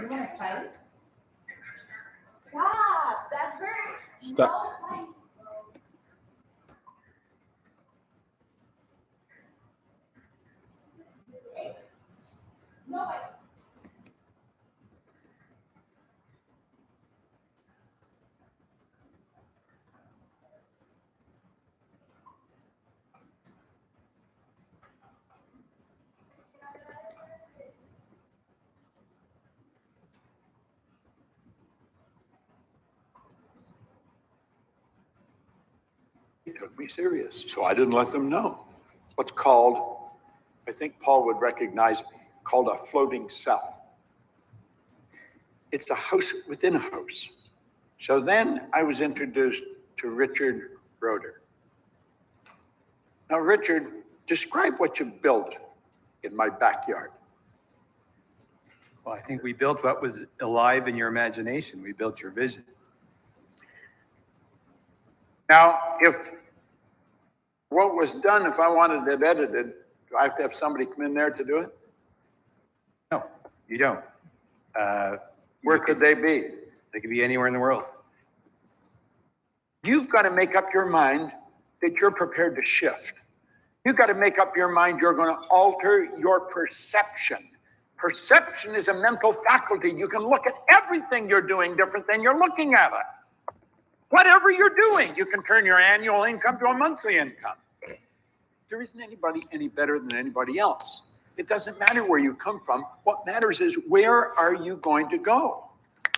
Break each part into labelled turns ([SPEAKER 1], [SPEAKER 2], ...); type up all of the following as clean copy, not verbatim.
[SPEAKER 1] you want to fight? Stop! That hurts.
[SPEAKER 2] Stop.
[SPEAKER 1] No fight. No fight.
[SPEAKER 3] He took me serious, so I didn't let them know. What's called, I think Paul would recognize, called a floating cell. It's a house within a house. So then I was introduced to Richard Roeder. Now, Richard, describe what you built in my backyard.
[SPEAKER 4] Well, I think we built what was alive in your imagination. We built your vision.
[SPEAKER 3] Now, if what was done, if I wanted it edited, do I have to have somebody come in there to do it?
[SPEAKER 4] No, you don't.
[SPEAKER 3] Where could they be?
[SPEAKER 4] They could be anywhere in the world.
[SPEAKER 3] You've got to make up your mind that you're prepared to shift. You've got to make up your mind you're going to alter your perception. Perception is a mental faculty. You can look at everything you're doing different than you're looking at it. Whatever you're doing, you can turn your annual income to a monthly income. There isn't anybody any better than anybody else. It doesn't matter where you come from. What matters is, where are you going to go?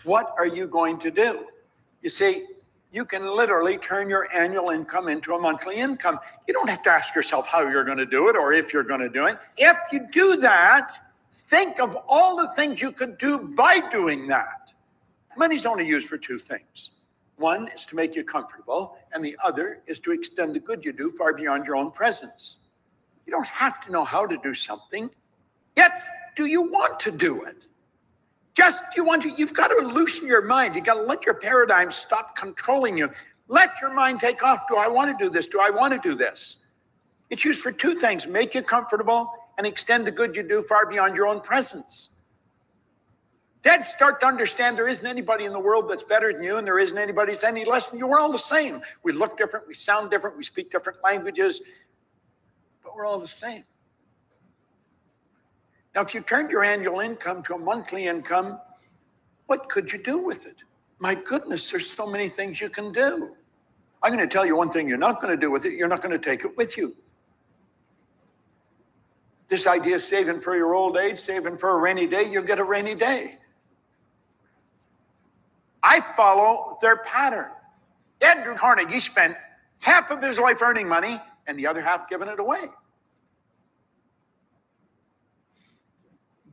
[SPEAKER 3] What are you going to do? You see, you can literally turn your annual income into a monthly income. You don't have to ask yourself how you're going to do it or if you're going to do it. If you do that, think of all the things you could do by doing that. Money's only used for two things. One is to make you comfortable, and the other is to extend the good you do far beyond your own presence. You don't have to know how to do something. Yet, do you want to do it? You've got to loosen your mind. You've got to let your paradigm stop controlling you. Let your mind take off. Do I want to do this? Do I want to do this? It's used for two things: make you comfortable and extend the good you do far beyond your own presence. Then start to understand there isn't anybody in the world that's better than you, and there isn't anybody that's any less than you. We're all the same. We look different, we sound different, we speak different languages, but we're all the same. Now, if you turned your annual income to a monthly income, what could you do with it? My goodness, there's so many things you can do. I'm going to tell you one thing you're not going to do with it. You're not going to take it with you. This idea of saving for your old age, saving for a rainy day, you'll get a rainy day. I follow their pattern. Andrew Carnegie spent half of his life earning money and the other half giving it away.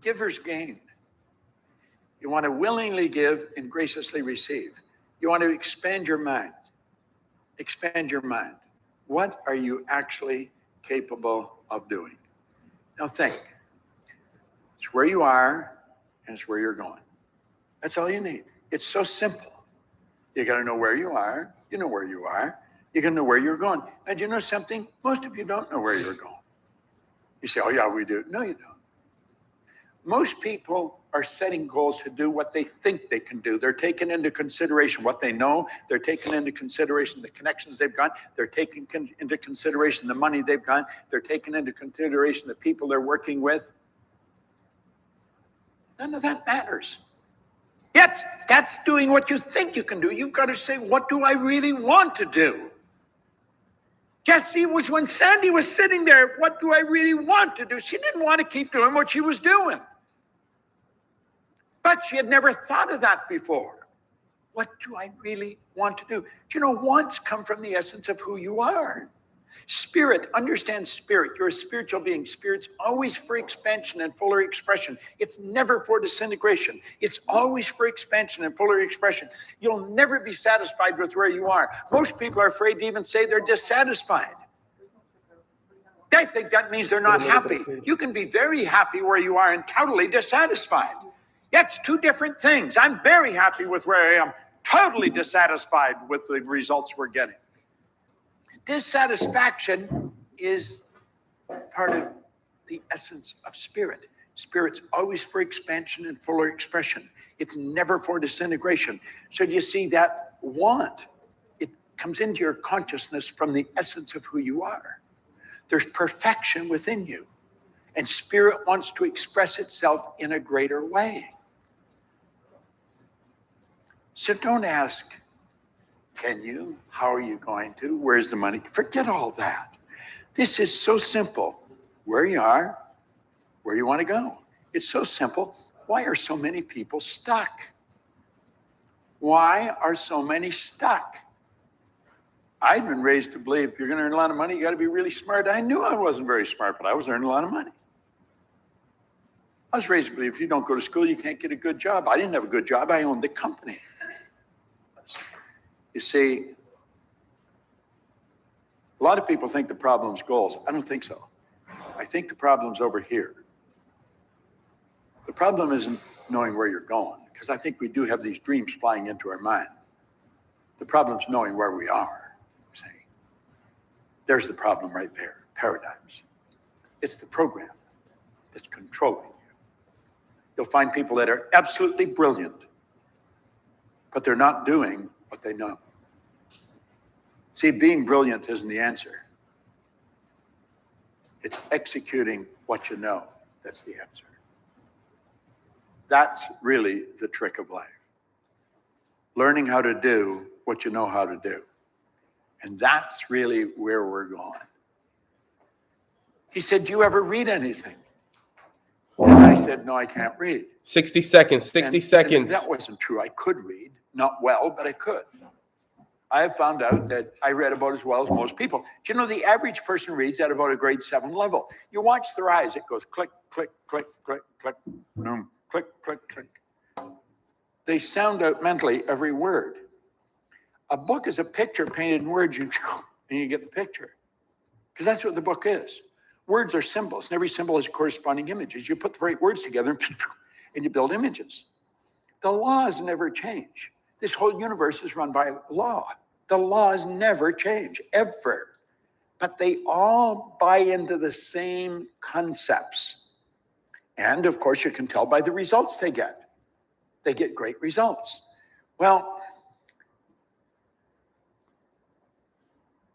[SPEAKER 3] Givers gain. You want to willingly give and graciously receive. You want to expand your mind. Expand your mind. What are you actually capable of doing? Now think. It's where you are and it's where you're going. That's all you need. It's so simple. You got to know where you are. You know where you are. You got to know where you're going. And you know something? Most of you don't know where you're going. You say, oh yeah, we do. No, you don't. Most people are setting goals to do what they think they can do. They're taking into consideration what they know. They're taking into consideration the connections they've got. They're taking into consideration the money they've got. They're taking into consideration the people they're working with. None of that matters. Yet, that's doing what you think you can do. You've got to say, what do I really want to do? Jesse was when Sandy was sitting there, what do I really want to do? She didn't want to keep doing what she was doing. But she had never thought of that before. What do I really want to do? Do you know, wants come from the essence of who you are. Spirit, understand spirit. You're a spiritual being. Spirit's always for expansion and fuller expression. It's never for disintegration. It's always for expansion and fuller expression. You'll never be satisfied with where you are. Most people are afraid to even say they're dissatisfied. They think that means they're not happy. You can be very happy where you are and totally dissatisfied. That's two different things. I'm very happy with where I am, totally dissatisfied with the results we're getting. Dissatisfaction is part of the essence of spirit. Spirit's always for expansion and fuller expression. It's never for disintegration. So do you see that want? It comes into your consciousness from the essence of who you are. There's perfection within you. And spirit wants to express itself in a greater way. So don't ask, can you? How are you going to? Where's the money? Forget all that. This is so simple. Where you are, where you want to go. It's so simple. Why are so many people stuck? Why are so many stuck? I'd been raised to believe if you're going to earn a lot of money, you got to be really smart. I knew I wasn't very smart, but I was earning a lot of money. I was raised to believe if you don't go to school, you can't get a good job. I didn't have a good job. I owned the company. You see, a lot of people think the problem's goals. I don't think so. I think the problem's over here. The problem isn't knowing where you're going, because I think we do have these dreams flying into our mind. The problem's knowing where we are. See, there's the problem right there, paradigms. It's the program that's controlling you. You'll find people that are absolutely brilliant, but they're not doing what they know. See, being brilliant isn't the answer. It's executing what you know that's the answer. That's really the trick of life. Learning how to do what you know how to do. And that's really where we're going. He said, do you ever read anything? And I said, no, I can't read.
[SPEAKER 2] 60 seconds, 60 seconds.
[SPEAKER 3] And that wasn't true. I could read, not well, but I could. I have found out that I read about as well as most people. Do you know the average person reads at about a grade 7 level? You watch their eyes, it goes click, click, click, click, click, boom, click, click, click. They sound out mentally every word. A book is a picture painted in words, and you get the picture. Because that's what the book is. Words are symbols, and every symbol has corresponding images. You put the right words together, and you build images. The laws never change. This whole universe is run by law. The laws never change, ever. But they all buy into the same concepts. And of course, you can tell by the results they get. They get great results. Well,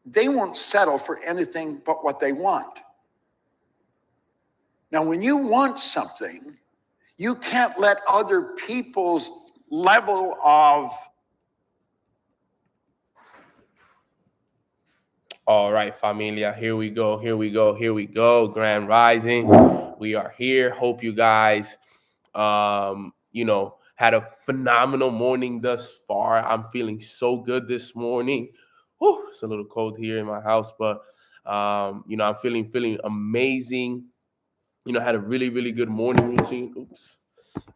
[SPEAKER 3] they won't settle for anything but what they want. Now, when you want something, you can't let other people's level of...
[SPEAKER 2] All right, familia, here we go, here we go, here we go. Grand Rising, we are here. Hope you guys, had a phenomenal morning thus far. I'm feeling so good this morning. Whew, it's a little cold here in my house, but I'm feeling amazing. Had a really, really good morning routine.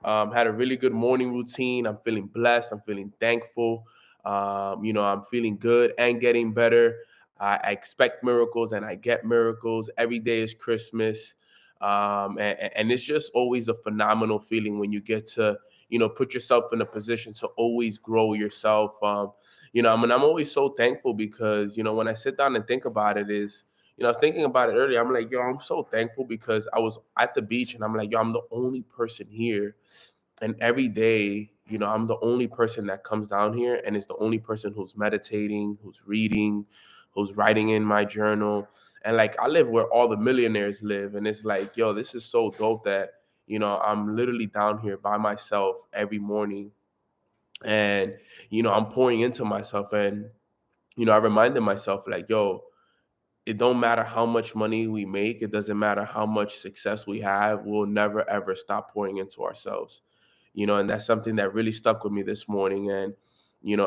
[SPEAKER 2] Had a really good morning routine. I'm feeling blessed. I'm feeling thankful. I'm feeling good and getting better. I expect miracles and I get miracles. Every day is Christmas. And it's just always a phenomenal feeling when you get to, put yourself in a position to always grow yourself. I'm always so thankful because, when I sit down and think about it I was thinking about it earlier. I'm like, I'm so thankful because I was at the beach and I'm like, I'm the only person here. And every day, I'm the only person that comes down here and is the only person who's meditating, who's reading, who's writing in my journal. And like, I live where all the millionaires live. And it's like, this is so dope that, I'm literally down here by myself every morning. And, I'm pouring into myself. And, I reminded myself like, it don't matter how much money we make. It doesn't matter how much success we have. We'll never, ever stop pouring into ourselves, and that's something that really stuck with me this morning. And,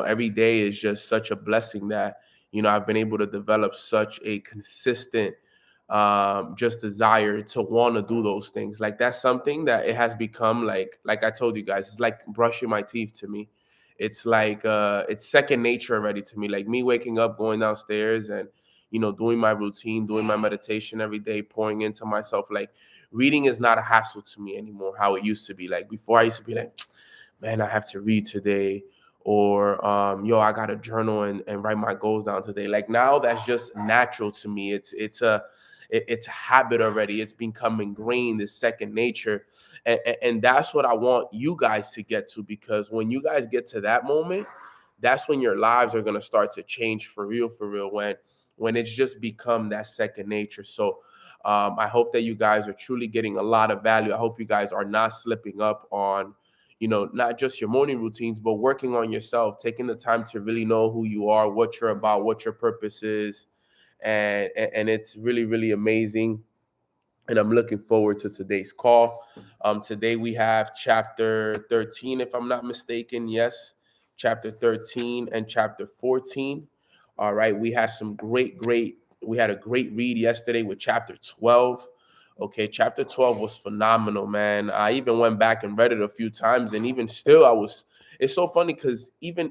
[SPEAKER 2] every day is just such a blessing that, I've been able to develop such a consistent just desire to want to do those things. Like that's something that it has become like I told you guys, it's like brushing my teeth to me. It's like, it's second nature already to me. Like me waking up, going downstairs and, doing my routine, doing my meditation every day, pouring into myself. Like reading is not a hassle to me anymore, how it used to be. Like before I used to be like, man, I have to read today. Or, I got to journal and write my goals down today. Like now that's just natural to me. it's a habit already. It's become ingrained, it's second nature. And that's what I want you guys to get to, because when you guys get to that moment, that's when your lives are going to start to change for real, when it's just become that second nature. So I hope that you guys are truly getting a lot of value. I hope you guys are not slipping up on, not just your morning routines, but working on yourself, taking the time to really know who you are, what you're about, what your purpose is. And it's really, really amazing. And I'm looking forward to today's call. Today we have chapter 13, if I'm not mistaken. Yes, chapter 13 and chapter 14. All right, we had some we had a great read yesterday with chapter 12. Okay, chapter 12 was phenomenal, man. I even went back and read it a few times, and even still, it's so funny because even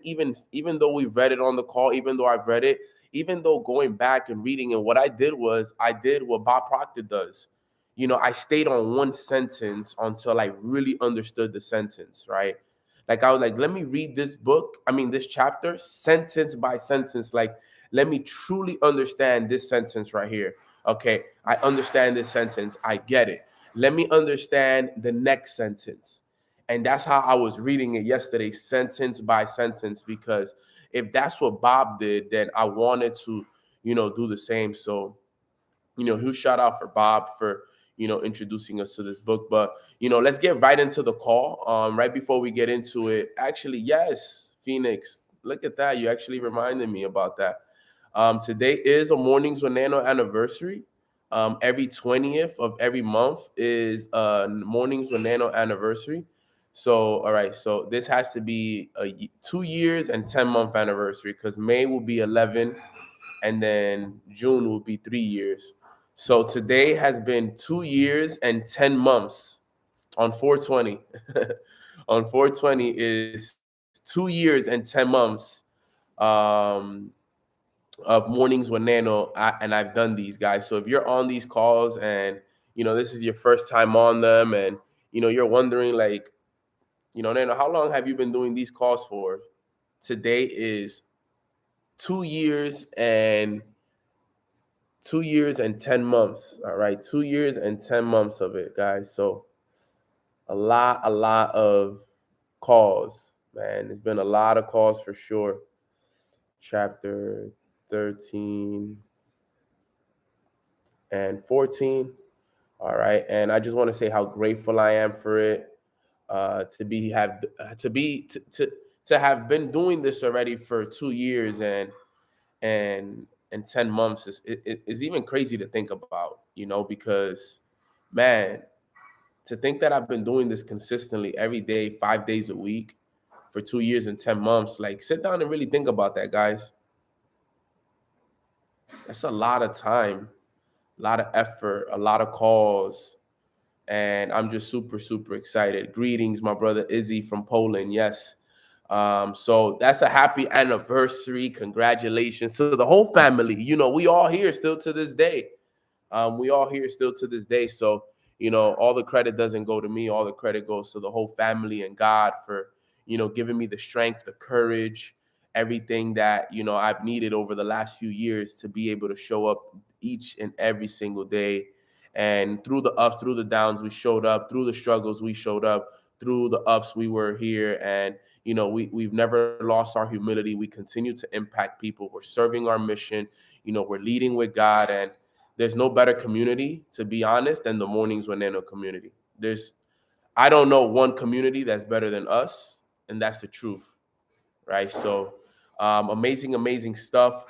[SPEAKER 2] though we read it on the call, even though I've read it, even though going back and reading, and what I did was I did what Bob Proctor does. I stayed on one sentence until I really understood the sentence, right? Like I was like, let me read this chapter, sentence by sentence. Like, let me truly understand this sentence right here. Okay, I understand this sentence. I get it. Let me understand the next sentence. And that's how I was reading it yesterday, sentence by sentence, because if that's what Bob did, then I wanted to, do the same. So, huge shout out for Bob for introducing us to this book. But let's get right into the call. Right before we get into it, actually, yes, Phoenix, look at that. You actually reminded me about that. Today is a Mornings with Nano anniversary. Every 20th of every month is Mornings with Nano anniversary. So, all right, so this has to be a 2 years and 10-month anniversary, because May will be 11 and then June will be 3 years. So today has been 2 years and 10 months on 420. On 420 is 2 years and 10 months um, of Mornings with Nano. And I've done these, guys. So if you're on these calls and, this is your first time on them, and, you're wondering, like, Nano, how long have you been doing these calls for? Today is 2 years and 2 years and 10 months. All right. 2 years and 10 months of it, guys. So a lot of calls, man. There's been a lot of calls for sure. Chapter 13 and 14. All right. And I just want to say how grateful I am for it. To have been doing this already for 2 years and 10 months is even crazy to think about, because, man, to think that I've been doing this consistently every day, 5 days a week for 2 years and 10 months, like, sit down and really think about that, guys. That's a lot of time, a lot of effort, a lot of calls. And I'm just super, super excited. Greetings, my brother Izzy from Poland. Yes. So that's a happy anniversary. Congratulations to the whole family. We all here still to this day. We all here still to this day. So, all the credit doesn't go to me. All the credit goes to the whole family and God for, giving me the strength, the courage, everything that, I've needed over the last few years to be able to show up each and every single day. And through the ups, through the downs, we showed up. Through the struggles, we showed up. Through the ups, we were here. And, we've never lost our humility. We continue to impact people. We're serving our mission. We're leading with God. And there's no better community, to be honest, than the Mornings with Nano community. I don't know one community that's better than us, and that's the truth, right? So, amazing, amazing stuff.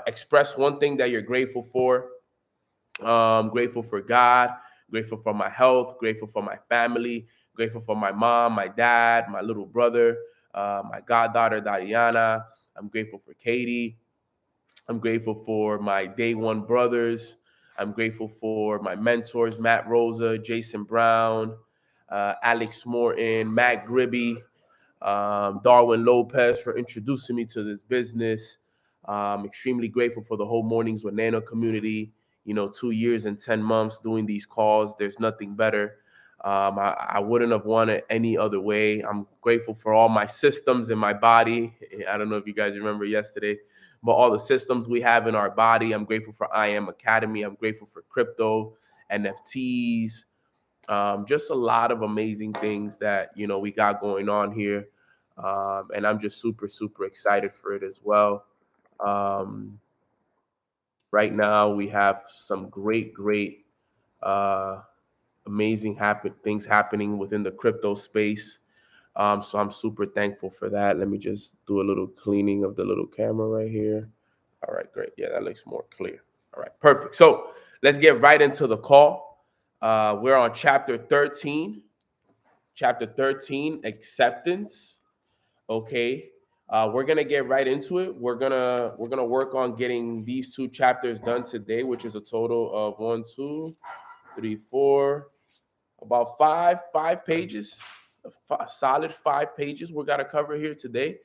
[SPEAKER 2] Express one thing that you're grateful for. Grateful for God, grateful for my health, grateful for my family, grateful for my mom, my dad, my little brother, my goddaughter, Dariana. I'm grateful for Katie. I'm grateful for my day one brothers. I'm grateful for my mentors, Matt Rosa, Jason Brown, Alex Morton, Matt Gribby, Darwin Lopez for introducing me to this business. I'm extremely grateful for the whole Mornings with Nano community. 2 years and 10 months doing these calls. There's nothing better. I wouldn't have wanted any other way. I'm grateful for all my systems in my body. I don't know if you guys remember yesterday, but all the systems we have in our body. I'm grateful for I Am Academy. I'm grateful for crypto, NFTs, just a lot of amazing things that, we got going on here. And I'm just super, super excited for it as well. Um, right now, we have some great, uh, amazing things happening within the crypto space. So I'm super thankful for that. Let me just do a little cleaning of the little camera right here. All right, great. Yeah, that looks more clear. All right, perfect. So let's get right into the call. We're on chapter 13. Chapter 13, acceptance. Okay. We're gonna get right into it. We're gonna work on getting these two chapters done today, which is a total of 1, 2, 3, 4, about five pages, a solid 5 pages we got to cover here today,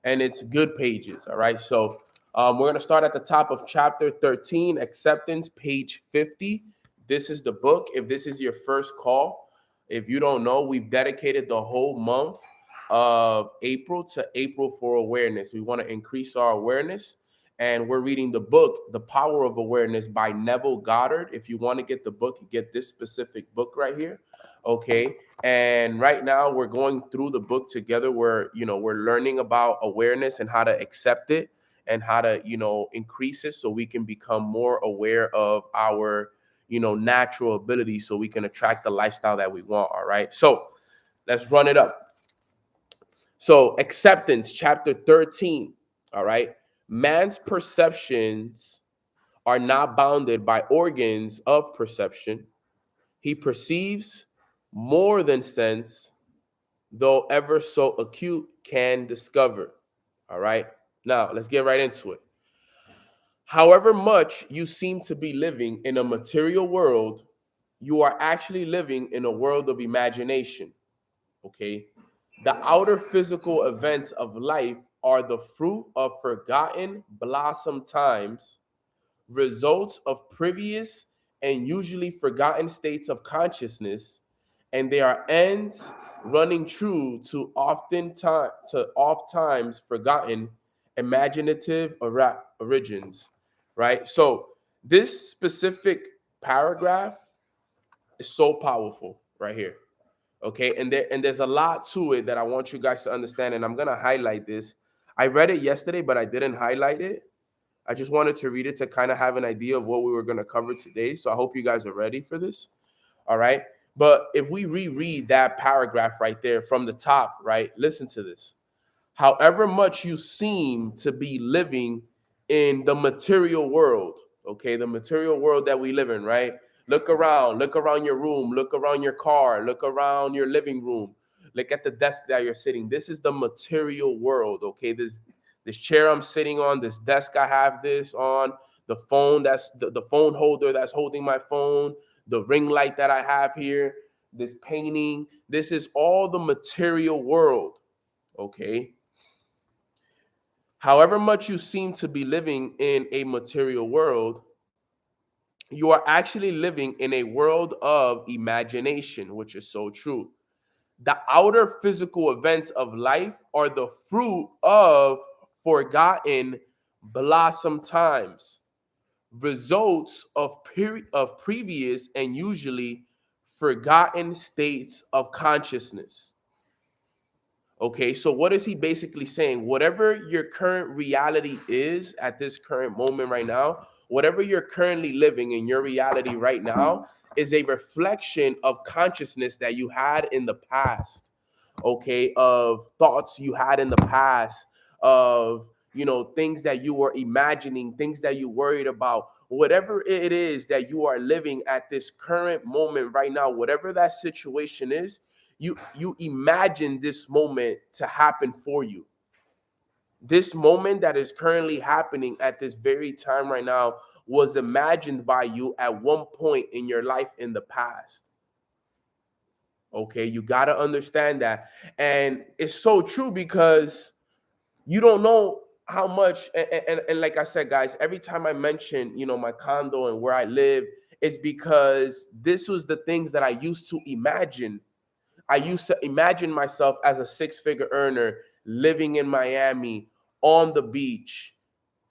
[SPEAKER 2] and it's good pages. All right, so we're going to start at the top of chapter 13, acceptance, page 50. This is the book. If this is your first call, if you don't know, we've dedicated the whole month of April to April for awareness. We want to increase our awareness, and we're reading the book, The Power of Awareness by Neville Goddard. If you want to get the book, you get this specific book right here. Okay. And right now we're going through the book together where, we're learning about awareness and how to accept it and how to, increase it so we can become more aware of our, natural abilities so we can attract the lifestyle that we want. All right. So let's run it up. So acceptance, chapter 13. All right. Man's perceptions are not bounded by organs of perception. He perceives more than sense, though ever so acute, can discover. All right. Now let's get right into it. However much you seem to be living in a material world, you are actually living in a world of imagination. Okay. The outer physical events of life are the fruit of forgotten blossom times, results of previous and usually forgotten states of consciousness, and they are ends running true to oft times forgotten imaginative origins. Right. So this specific paragraph is so powerful right here. Okay, and there's a lot to it that I want you guys to understand, and I'm gonna highlight this. I read it yesterday, but I didn't highlight it. I just wanted to read it to kind of have an idea of what we were going to cover today. So I hope you guys are ready for this. All right. But if we reread that paragraph right there from the top, right, listen to this. However much you seem to be living in the material world, okay, the material world that we live in, right? Look around your room, look around your car, look around your living room, look at the desk that you're sitting. This is the material world, okay? This chair I'm sitting on, this desk I have this on, the phone that's the phone holder that's holding my phone, the ring light that I have here, this painting. This is all the material world, okay? However much you seem to be living in a material world, you are actually living in a world of imagination, which is so true. The outer physical events of life are the fruit of forgotten blossom times, results of previous and usually forgotten states of consciousness. Okay, so what is he basically saying? Whatever your current reality is at this current moment right now, whatever you're currently living in your reality right now is a reflection of consciousness that you had in the past, okay, of thoughts you had in the past, of, things that you were imagining, things that you worried about, whatever it is that you are living at this current moment right now, whatever that situation is, you imagine this moment to happen for you. This moment that is currently happening at this very time right now was imagined by you at one point in your life in the past. Okay, you got to understand that. And it's so true because you don't know how much. And like I said, guys, every time I mention, my condo and where I live, it's because this was the things that I used to imagine. I used to imagine myself as a six-figure earner living in Miami on the beach,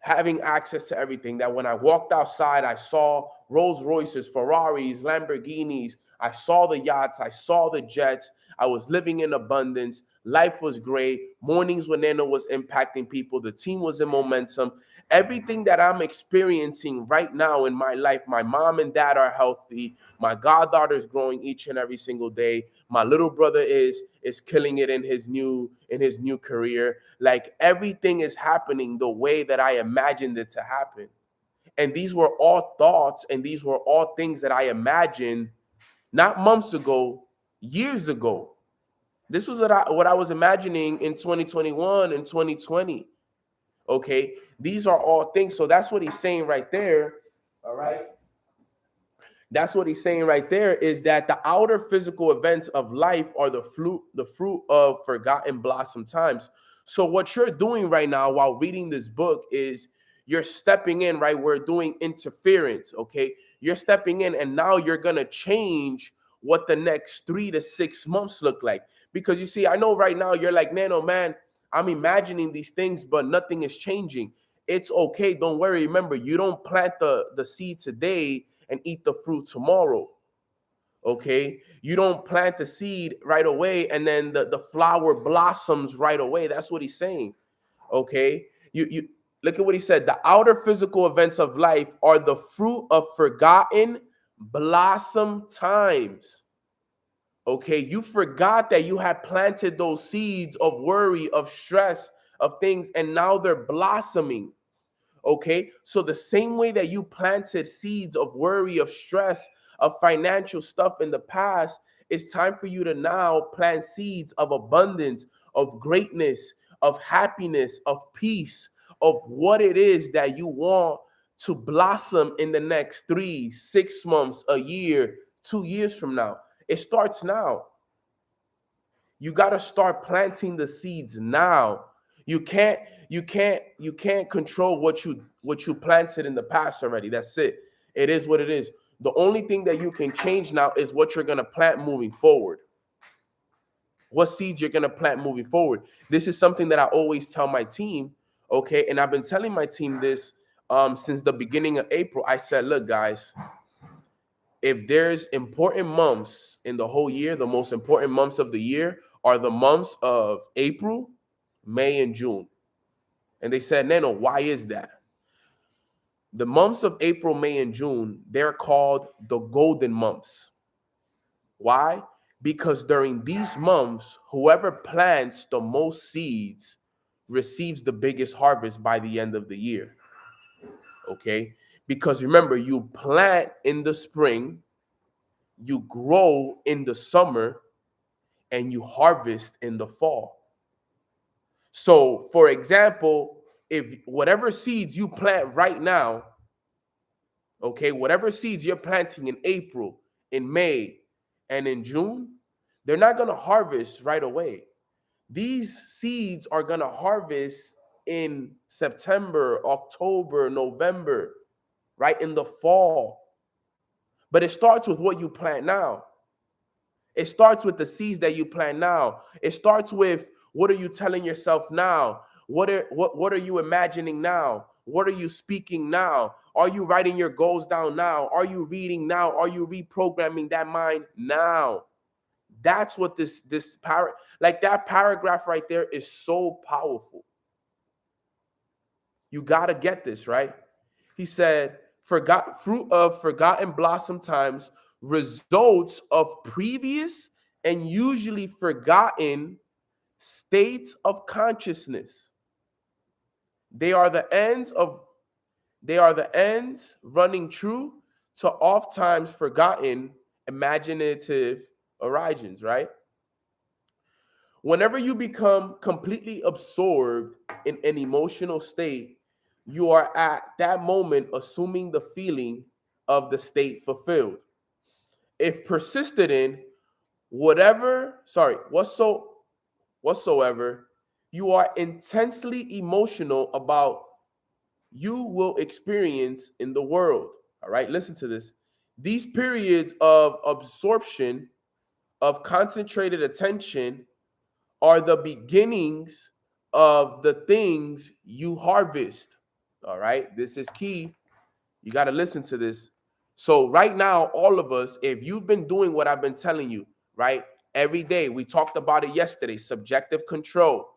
[SPEAKER 2] having access to everything, that when I walked outside, I saw Rolls Royces, Ferraris, Lamborghinis. I saw the yachts. I saw the jets. I was living in abundance. Life was great. Mornings when Nano was impacting people. The team was in momentum. Everything that I'm experiencing right now in my life, my mom and dad are healthy. My goddaughter is growing each and every single day. My little brother is killing it in his new career. Like everything is happening the way that I imagined it to happen. And these were all thoughts, and these were all things that I imagined not months ago, years ago. This was what I was imagining in 2021 and 2020. Okay, these are all things. So that's what he's saying right there. All right. That's what he's saying right there, is that the outer physical events of life are the fruit of forgotten blossom times. So what you're doing right now while reading this book is you're stepping in, right? We're doing interference, okay? You're stepping in, and now you're going to change what the next 3 to 6 months look like. Because you see, I know right now you're like, Nano, man, I'm imagining these things, but nothing is changing. It's okay. Don't worry. Remember, you don't plant the seed today and eat the fruit tomorrow. Okay, you don't plant the seed right away and then the flower blossoms right away. That's what he's saying. Okay, you look at what he said. The outer physical events of life are the fruit of forgotten blossom times. Okay, you forgot that you had planted those seeds of worry, of stress, of things, and now they're blossoming. Okay, so the same way that you planted seeds of worry, of stress, of financial stuff in the past, it's time for you to now plant seeds of abundance, of greatness, of happiness, of peace, of what it is that you want to blossom in the next 3, 6 months, a year, 2 years from now. It starts now. You got to start planting the seeds now. You can't control what you planted in the past already. That's it. It is what it is. The only thing that you can change now is what you're going to plant moving forward. What seeds you're going to plant moving forward. This is something that I always tell my team, okay? And I've been telling my team this since the beginning of April. I said, look, guys, if there's important months in the whole year, the most important months of the year are the months of April, May, and June. And they said, Nano, why is that? The months of April, May, and June, they're called the golden months. Why? Because during these months, whoever plants the most seeds receives the biggest harvest by the end of the year. Okay? Because remember, you plant in the spring, you grow in the summer, and you harvest in the fall. So, for example, if whatever seeds you plant right now, okay, whatever seeds you're planting in April, in May, and in June, they're not going to harvest right away. These seeds are going to harvest in September, October, November, right, in the fall. But it starts with what you plant now. It starts with the seeds that you plant now. It starts with, what are you telling yourself now? What are you imagining now? What are you speaking now? Are you writing your goals down now? Are you reading now? Are you reprogramming that mind now? That's what that paragraph right there is so powerful. You got to get this, right? He said, fruit of forgotten blossom times, results of previous and usually forgotten states of consciousness. They are the ends running true to oft-times forgotten imaginative origins, right? Whenever you become completely absorbed in an emotional state, you are at that moment assuming the feeling of the state fulfilled. If persisted in whatsoever you are intensely emotional about, you will experience in the world. All right, listen to this. These periods of absorption, of concentrated attention, are the beginnings of the things you harvest. All right, this is key. You got to listen to this. So right now, all of us, if you've been doing what I've been telling you, right, every day, we talked about it yesterday, subjective control.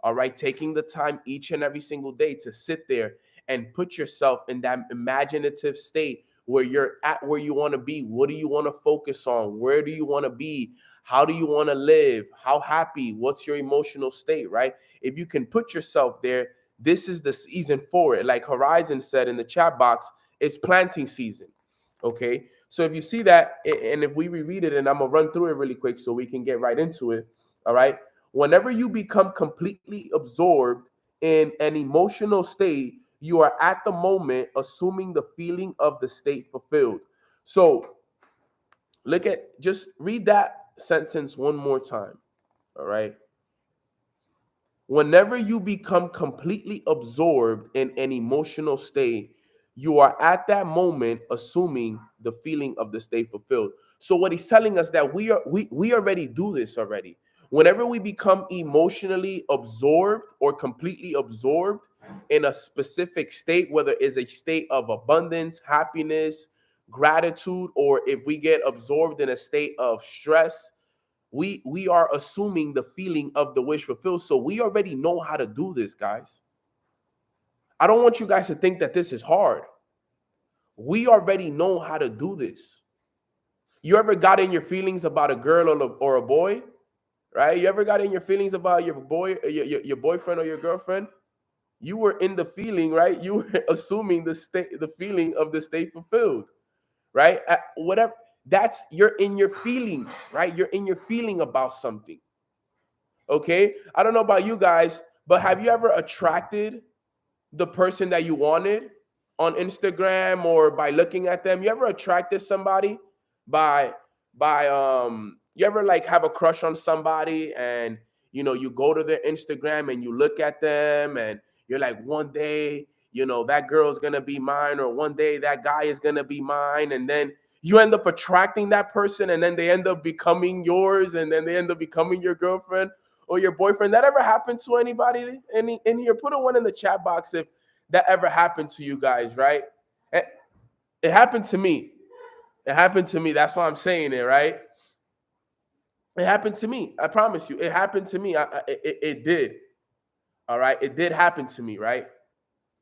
[SPEAKER 2] All right, taking the time each and every single day to sit there and put yourself in that imaginative state where you're at where you want to be. What do you want to focus on? Where do you want to be? How do you want to live? How happy? What's your emotional state, right? If you can put yourself there, this is the season for it. Like Horizon said in the chat box, it's planting season. Okay. So if you see that, and if we reread it, and I'm going to run through it really quick so we can get right into it. All right. Whenever you become completely absorbed in an emotional state, you are at the moment assuming the feeling of the state fulfilled. So just read that sentence one more time. All right. Whenever you become completely absorbed in an emotional state, you are at that moment assuming the feeling of the state fulfilled. So what he's telling us that we already do this already. Whenever we become emotionally absorbed or completely absorbed in a specific state, whether it's a state of abundance, happiness, gratitude, or if we get absorbed in a state of stress, we are assuming the feeling of the wish fulfilled. So we already know how to do this, guys. I don't want you guys to think that this is hard. We already know how to do this. You ever got in your feelings about a girl or a boy, right? You ever got in your feelings about your boyfriend or your girlfriend? You were in the feeling, right? You were assuming the feeling of the state fulfilled, right? Whatever. You're in your feelings, right? You're in your feeling about something. Okay. I don't know about you guys, but have you ever attracted the person that you wanted on Instagram or by looking at them? You ever attracted somebody by you ever like have a crush on somebody and you go to their Instagram and you look at them and you're like, one day, that girl's gonna be mine, or one day that guy is gonna be mine, and then you end up attracting that person and then they end up becoming yours, and then they end up becoming your girlfriend or your boyfriend. That ever happened to anybody in here? Put a one in the chat box if that ever happened to you guys, right? It happened to me. It happened to me. That's why I'm saying it, right? It happened to me. I promise you. It happened to me. It did. All right. It did happen to me, right?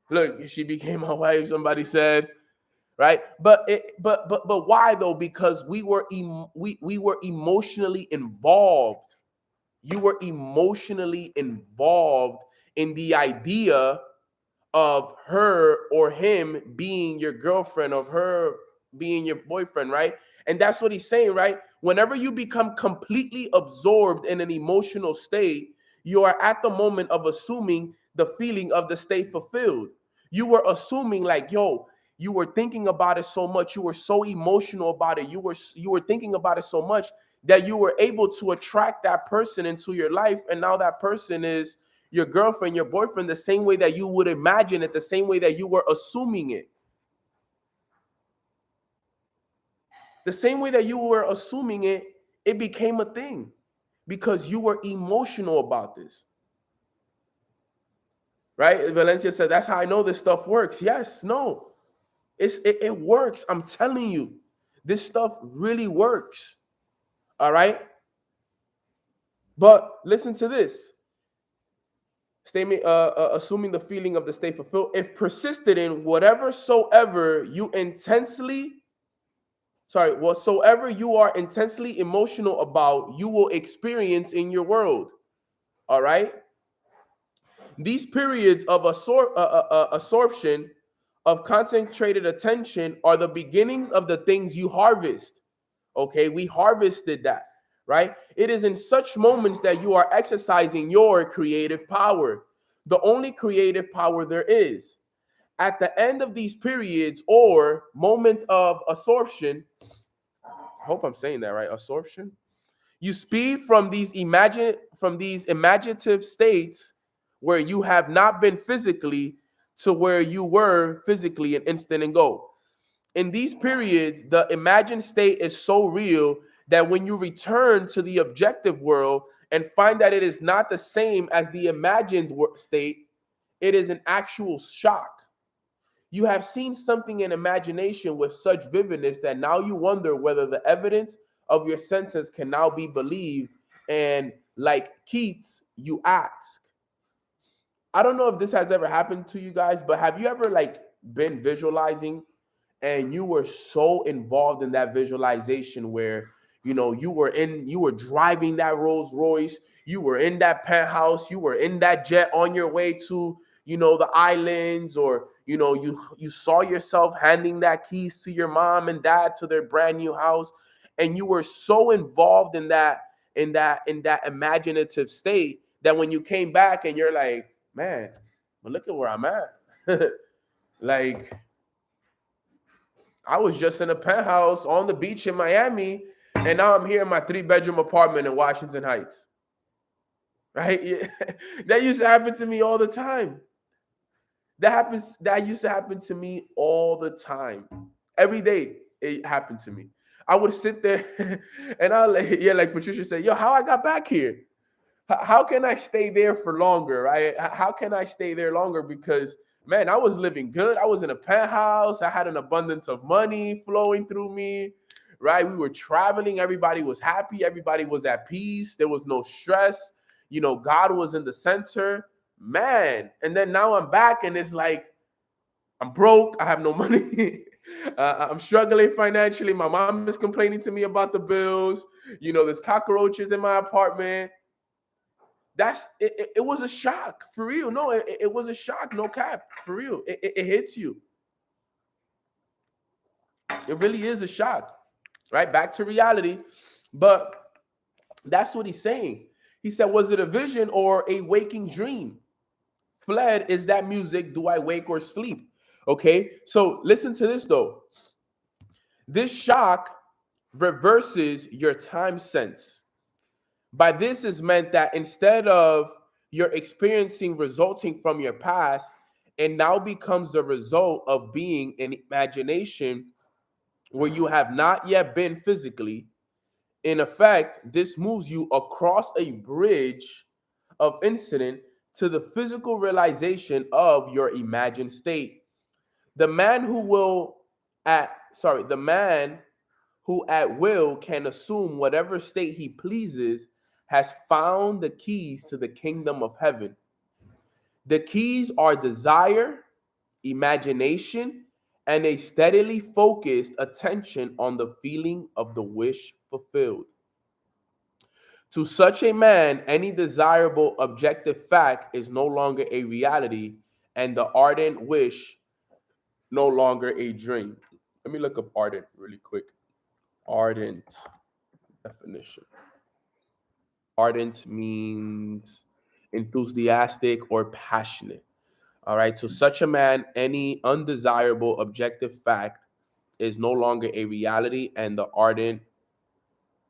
[SPEAKER 2] Look, she became my wife, somebody said, right? But why though? Because we were emotionally involved. You were emotionally involved in the idea of her or him being your girlfriend, of her being your boyfriend, right? And that's what he's saying, right? Whenever you become completely absorbed in an emotional state, you are at the moment of assuming the feeling of the state fulfilled. You were assuming like, yo, you were thinking about it so much, you were so emotional about it, you were thinking about it so much that you were able to attract that person into your life, and now that person is your girlfriend, your boyfriend, the same way that you would imagine it, the same way that you were assuming it. The same way that you were assuming it, it became a thing because you were emotional about this. Right? Valencia said, that's how I know this stuff works. Yes, no. It works. I'm telling you. This stuff really works. All right? But listen to this. Statement, assuming the feeling of the state fulfilled, if persisted in whatsoever you are intensely emotional about, you will experience in your world. All right. These periods of absorption of concentrated attention are the beginnings of the things you harvest. Okay, we harvested that, right? It is in such moments that you are exercising your creative power, the only creative power there is. At the end of these periods or moments of absorption, I hope I'm saying that right, absorption, you speed from these imaginative states where you have not been physically to where you were physically an instant ago. In these periods, the imagined state is so real that when you return to the objective world and find that it is not the same as the imagined state, it is an actual shock. You have seen something in imagination with such vividness that now you wonder whether the evidence of your senses can now be believed. And like Keats, you ask. I don't know if this has ever happened to you guys, but have you ever like been visualizing and you were so involved in that visualization where you were driving that Rolls Royce, you were in that penthouse, you were in that jet on your way to the islands, or you saw yourself handing that keys to your mom and dad to their brand new house, and you were so involved in that imaginative state that when you came back and you're like, man, but look at where I'm at. Like, I was just in a penthouse on the beach in Miami, and now I'm here in my 3-bedroom apartment in Washington Heights. Right? That used to happen to me all the time. That used to happen to me all the time. Every day it happened to me. I would sit there and like Patricia said, yo, how I got back here? How can I stay there for longer, right? How can I stay there longer? Because, man, I was living good. I was in a penthouse. I had an abundance of money flowing through me, right? We were traveling. Everybody was happy. Everybody was at peace. There was no stress. God was in the center, man. And then now I'm back and it's like, I'm broke. I have no money. I'm struggling financially. My mom is complaining to me about the bills. There's cockroaches in my apartment. It was a shock, for real. No, it was a shock, no cap, for real. It hits you. It really is a shock, right? Back to reality. But that's what he's saying. He said, was it a vision or a waking dream? Fled is that music. Do I wake or sleep? Okay, so listen to this though. This shock reverses your time sense. By this is meant that instead of your experiencing resulting from your past, it now becomes the result of being in imagination where you have not yet been physically. In effect, this moves you across a bridge of incident to the physical realization of your imagined state. The man who will the man who at will can assume whatever state he pleases has found the keys to the kingdom of heaven. The keys are desire, imagination, and a steadily focused attention on the feeling of the wish fulfilled. To such a man, any desirable objective fact is no longer a reality, and the ardent wish no longer a dream. Let me look up ardent really quick. Ardent definition. Ardent means enthusiastic or passionate. All right. To such a man, any undesirable objective fact is no longer a reality, and the ardent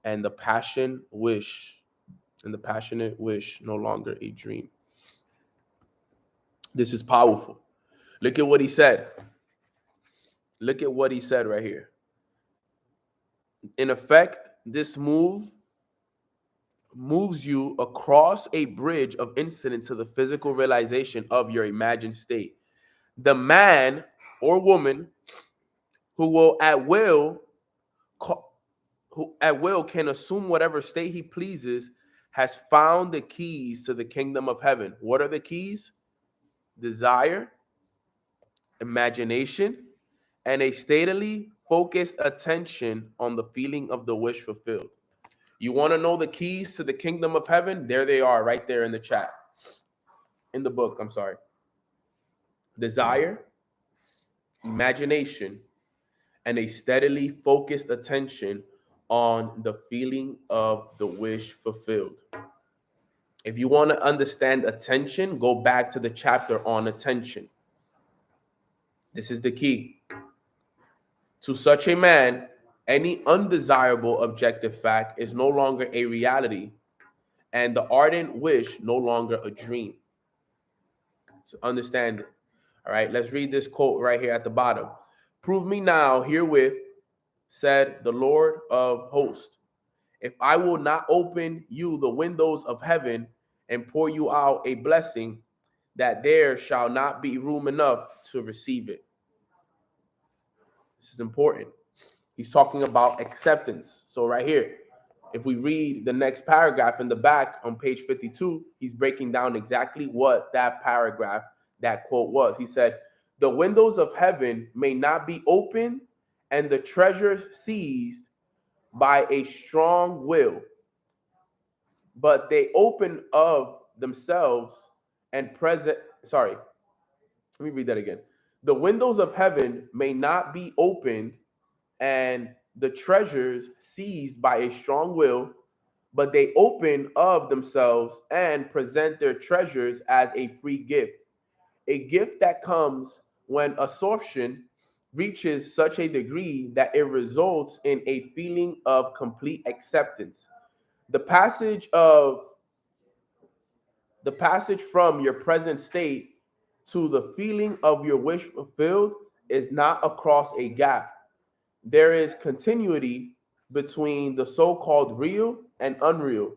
[SPEAKER 2] and the passionate wish no longer a dream. This is powerful. Look at what he said. Look at what he said right here. In effect, this moves you across a bridge of incident to the physical realization of your imagined state. The man or woman who will at will can assume whatever state he pleases has found the keys to the kingdom of heaven. What are the keys? Desire, imagination, and a steadily focused attention on the feeling of the wish fulfilled. You want to know the keys to the kingdom of heaven? There they are, right there in the chat. In the book, I'm sorry. Desire, imagination, and a steadily focused attention on the feeling of the wish fulfilled. If you want to understand attention, go back to the chapter on attention. This is the key. To such a man, any undesirable objective fact is no longer a reality, and the ardent wish no longer a dream. So understand it. All right, let's read this quote right here at the bottom. Prove me now herewith, said the Lord of hosts, if I will not open you the windows of heaven and pour you out a blessing, that there shall not be room enough to receive it. This is important. He's talking about acceptance. So right here, if we read the next paragraph in the back on page 52, he's breaking down exactly what that paragraph, that quote was. He said, the windows of heaven may not be open and the treasures seized by a strong will, but they open of themselves and present. Sorry, let me read that again. The windows of heaven may not be opened and the treasures seized by a strong will, but they open of themselves and present their treasures as a free gift. A gift that comes when absorption reaches such a degree that it results in a feeling of complete acceptance. The passage of the passage from your present state to the feeling of your wish fulfilled is not across a gap. There is continuity between the so-called real and unreal.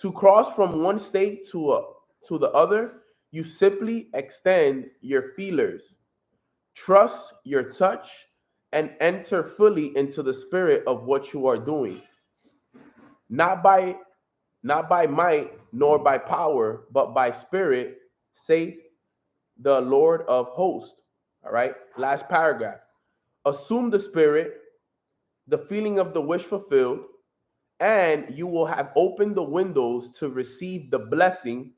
[SPEAKER 2] To cross from one state to the other, you simply extend your feelers, trust your touch, and enter fully into the spirit of what you are doing. Not by not by might nor by power, but by spirit, say the Lord of hosts. All right, last paragraph. Assume the spirit, the feeling of the wish fulfilled, and you will have opened the windows to receive the blessing.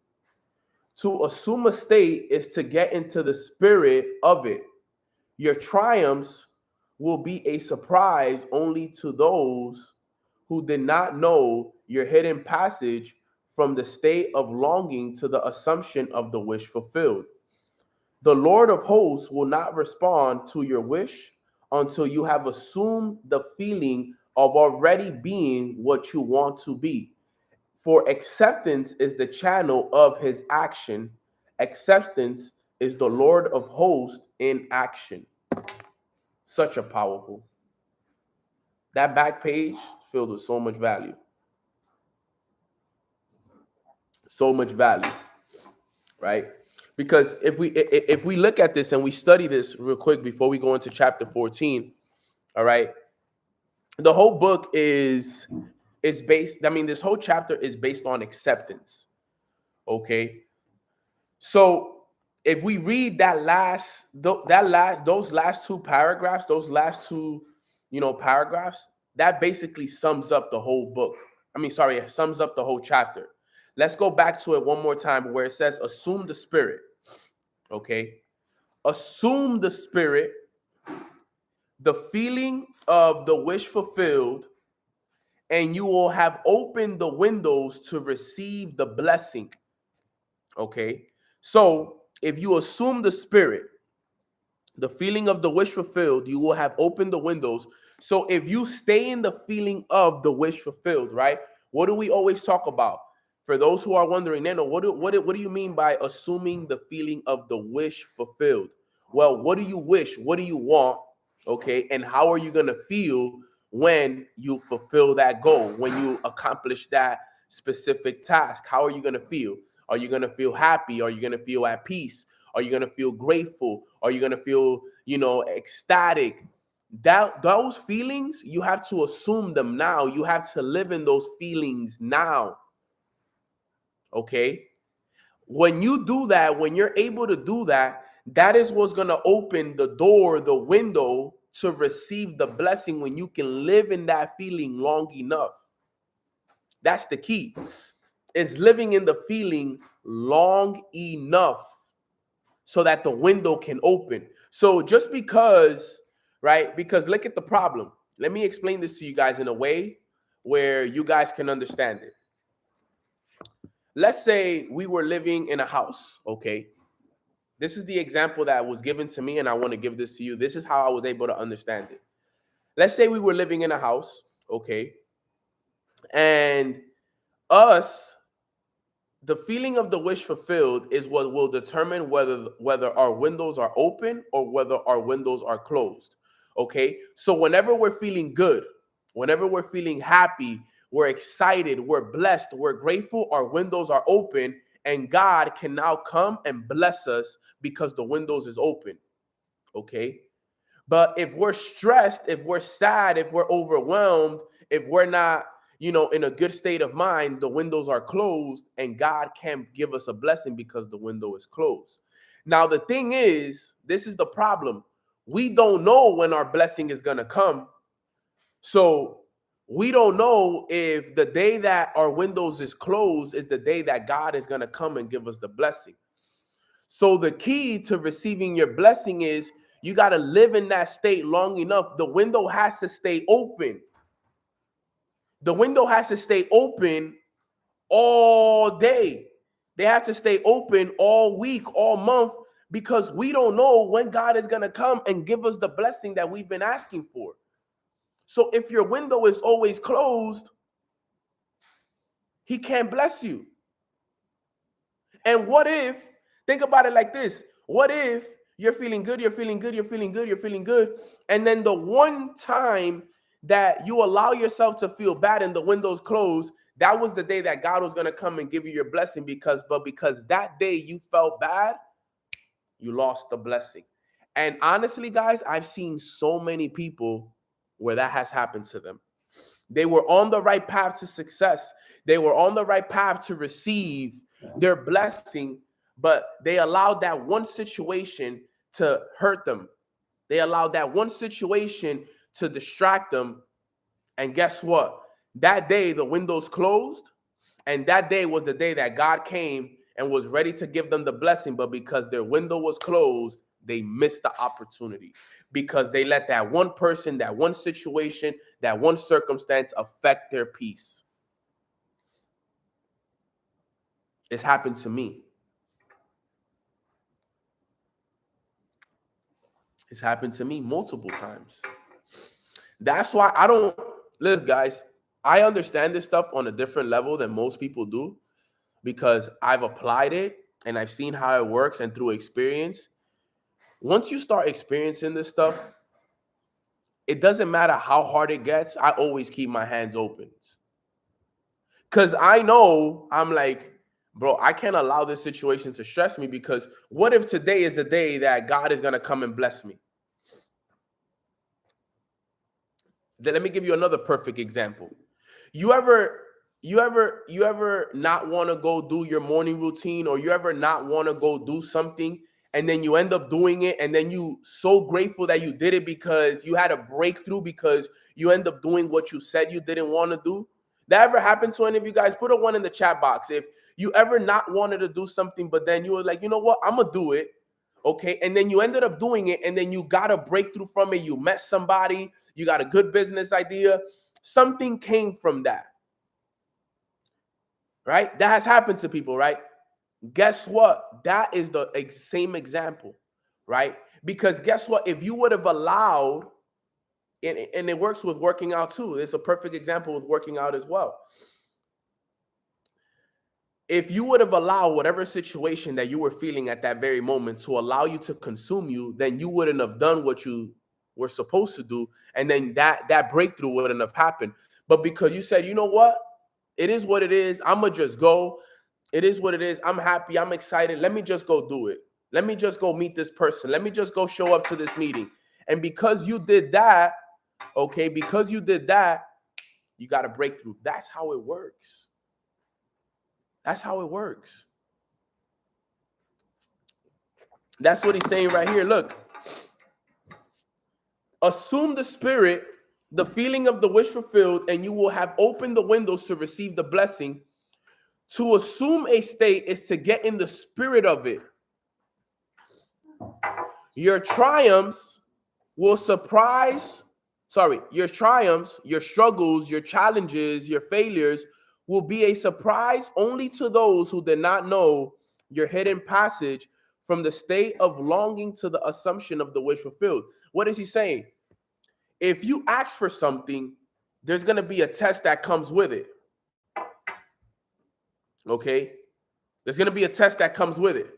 [SPEAKER 2] To assume a state is to get into the spirit of it. Your triumphs will be a surprise only to those who did not know your hidden passage from the state of longing to the assumption of the wish fulfilled. The Lord of hosts will not respond to your wish until you have assumed the feeling of already being what you want to be. For acceptance is the channel of his action. Acceptance is the Lord of hosts in action. Such a powerful. That back page filled with so much value. So much value, right? Because if we look at this and we study this real quick before we go into chapter 14, all right, the whole book is based, I mean, this whole chapter is based on acceptance. Okay. So if we read those last two paragraphs, those last two, paragraphs, that basically sums up the whole book. I mean, sorry, it sums up the whole chapter. Let's go back to it one more time where it says, assume the spirit. Okay. Assume the spirit, the feeling of the wish fulfilled, and you will have opened the windows to receive the blessing. Okay. So if you assume the spirit, the feeling of the wish fulfilled, you will have opened the windows. So if you stay in the feeling of the wish fulfilled, right? What do we always talk about? For those who are wondering, Nano, what do you mean by assuming the feeling of the wish fulfilled? Well, what do you wish? What do you want? Okay. And how are you going to feel when you fulfill that goal, when you accomplish that specific task? How are you going to feel? Are you going to feel happy? Are you going to feel at peace? Are you going to feel grateful? Are you going to feel, ecstatic? Those feelings, you have to assume them now. You have to live in those feelings now. Okay? When you do that, when you're able to do that, that is what's going to open the door, the window to receive the blessing when you can live in that feeling long enough. That's the key. Is living in the feeling long enough so that the window can open. So just because, right? Because look at the problem. Let me explain this to you guys in a way where you guys can understand it. Let's say we were living in a house, okay? This is the example that was given to me, and I want to give this to you. This is how I was able to understand it. Let's say we were living in a house, okay? And the feeling of the wish fulfilled is what will determine whether our windows are open or whether our windows are closed. Okay. So whenever we're feeling good, whenever we're feeling happy, we're excited, we're blessed, we're grateful, our windows are open, and God can now come and bless us because the windows is open. Okay. But if we're stressed, if we're sad, if we're overwhelmed, if we're not, in a good state of mind, the windows are closed and God can't give us a blessing because the window is closed. Now, the thing is, this is the problem. We don't know when our blessing is going to come. So we don't know if the day that our windows is closed is the day that God is going to come and give us the blessing. So the key to receiving your blessing is you got to live in that state long enough. The window has to stay open. The window has to stay open all day. They have to stay open all week, all month, because we don't know when God is going to come and give us the blessing that we've been asking for. So if your window is always closed, he can't bless you. And what if, think about it like this. What if you're feeling good, you're feeling good, you're feeling good, you're feeling good, and then the one time that you allow yourself to feel bad and the window's closed, that was the day that God was going to come and give you your blessing because that day you felt bad, you lost the blessing. And honestly, guys, I've seen so many people where that has happened to them. They were on the right path to success. They were on the right path to receive their blessing, but they allowed that one situation to hurt them. They allowed that one situation to distract them. And guess what? That day, the windows closed, and that day was the day that God came and was ready to give them the blessing. But because their window was closed, they missed the opportunity because they let that one person, that one situation, that one circumstance affect their peace. It's happened to me. It's happened to me multiple times. That's why I don't live, guys. I understand this stuff on a different level than most people do because I've applied it and I've seen how it works, and through experience, once you start experiencing this stuff, it doesn't matter how hard it gets. I always keep my hands open because I know I'm like, bro, I can't allow this situation to stress me because what if today is the day that God is going to come and bless me? Then let me give you another perfect example. You ever not want to go do your morning routine, or you ever not want to go do something and then you end up doing it and then you so grateful that you did it because you had a breakthrough because you end up doing what you said you didn't want to do? That ever happened to any of you guys? Put a 1 in the chat box. If you ever not wanted to do something, but then you were like, you know what, I'm going to do it. Okay. And then you ended up doing it and then you got a breakthrough from it. You met somebody, you got a good business idea. Something came from that. Right? That has happened to people, right? Guess what? That is the same example, right? Because guess what? If you would have allowed, and it works with working out too. It's a perfect example with working out as well. If you would have allowed whatever situation that you were feeling at that very moment to allow you to consume you, then you wouldn't have done what you were supposed to do. And then that breakthrough wouldn't have happened. But because you said, you know what? It is what it is. I'm going to just go. It is what it is. I'm happy. I'm excited. Let me just go do it. Let me just go meet this person. Let me just go show up to this meeting. And because you did that, okay, because you did that, you got a breakthrough. That's how it works. That's how it works. That's what he's saying right here. Look, assume the spirit, the feeling of the wish fulfilled, and you will have opened the windows to receive the blessing. To assume a state is to get in the spirit of it. Your triumphs will surprise, your triumphs, your struggles, your challenges, your failures will be a surprise only to those who did not know your hidden passage from the state of longing to the assumption of the wish fulfilled. What is he saying? If you ask for something, there's going to be a test that comes with it. Okay? There's going to be a test that comes with it.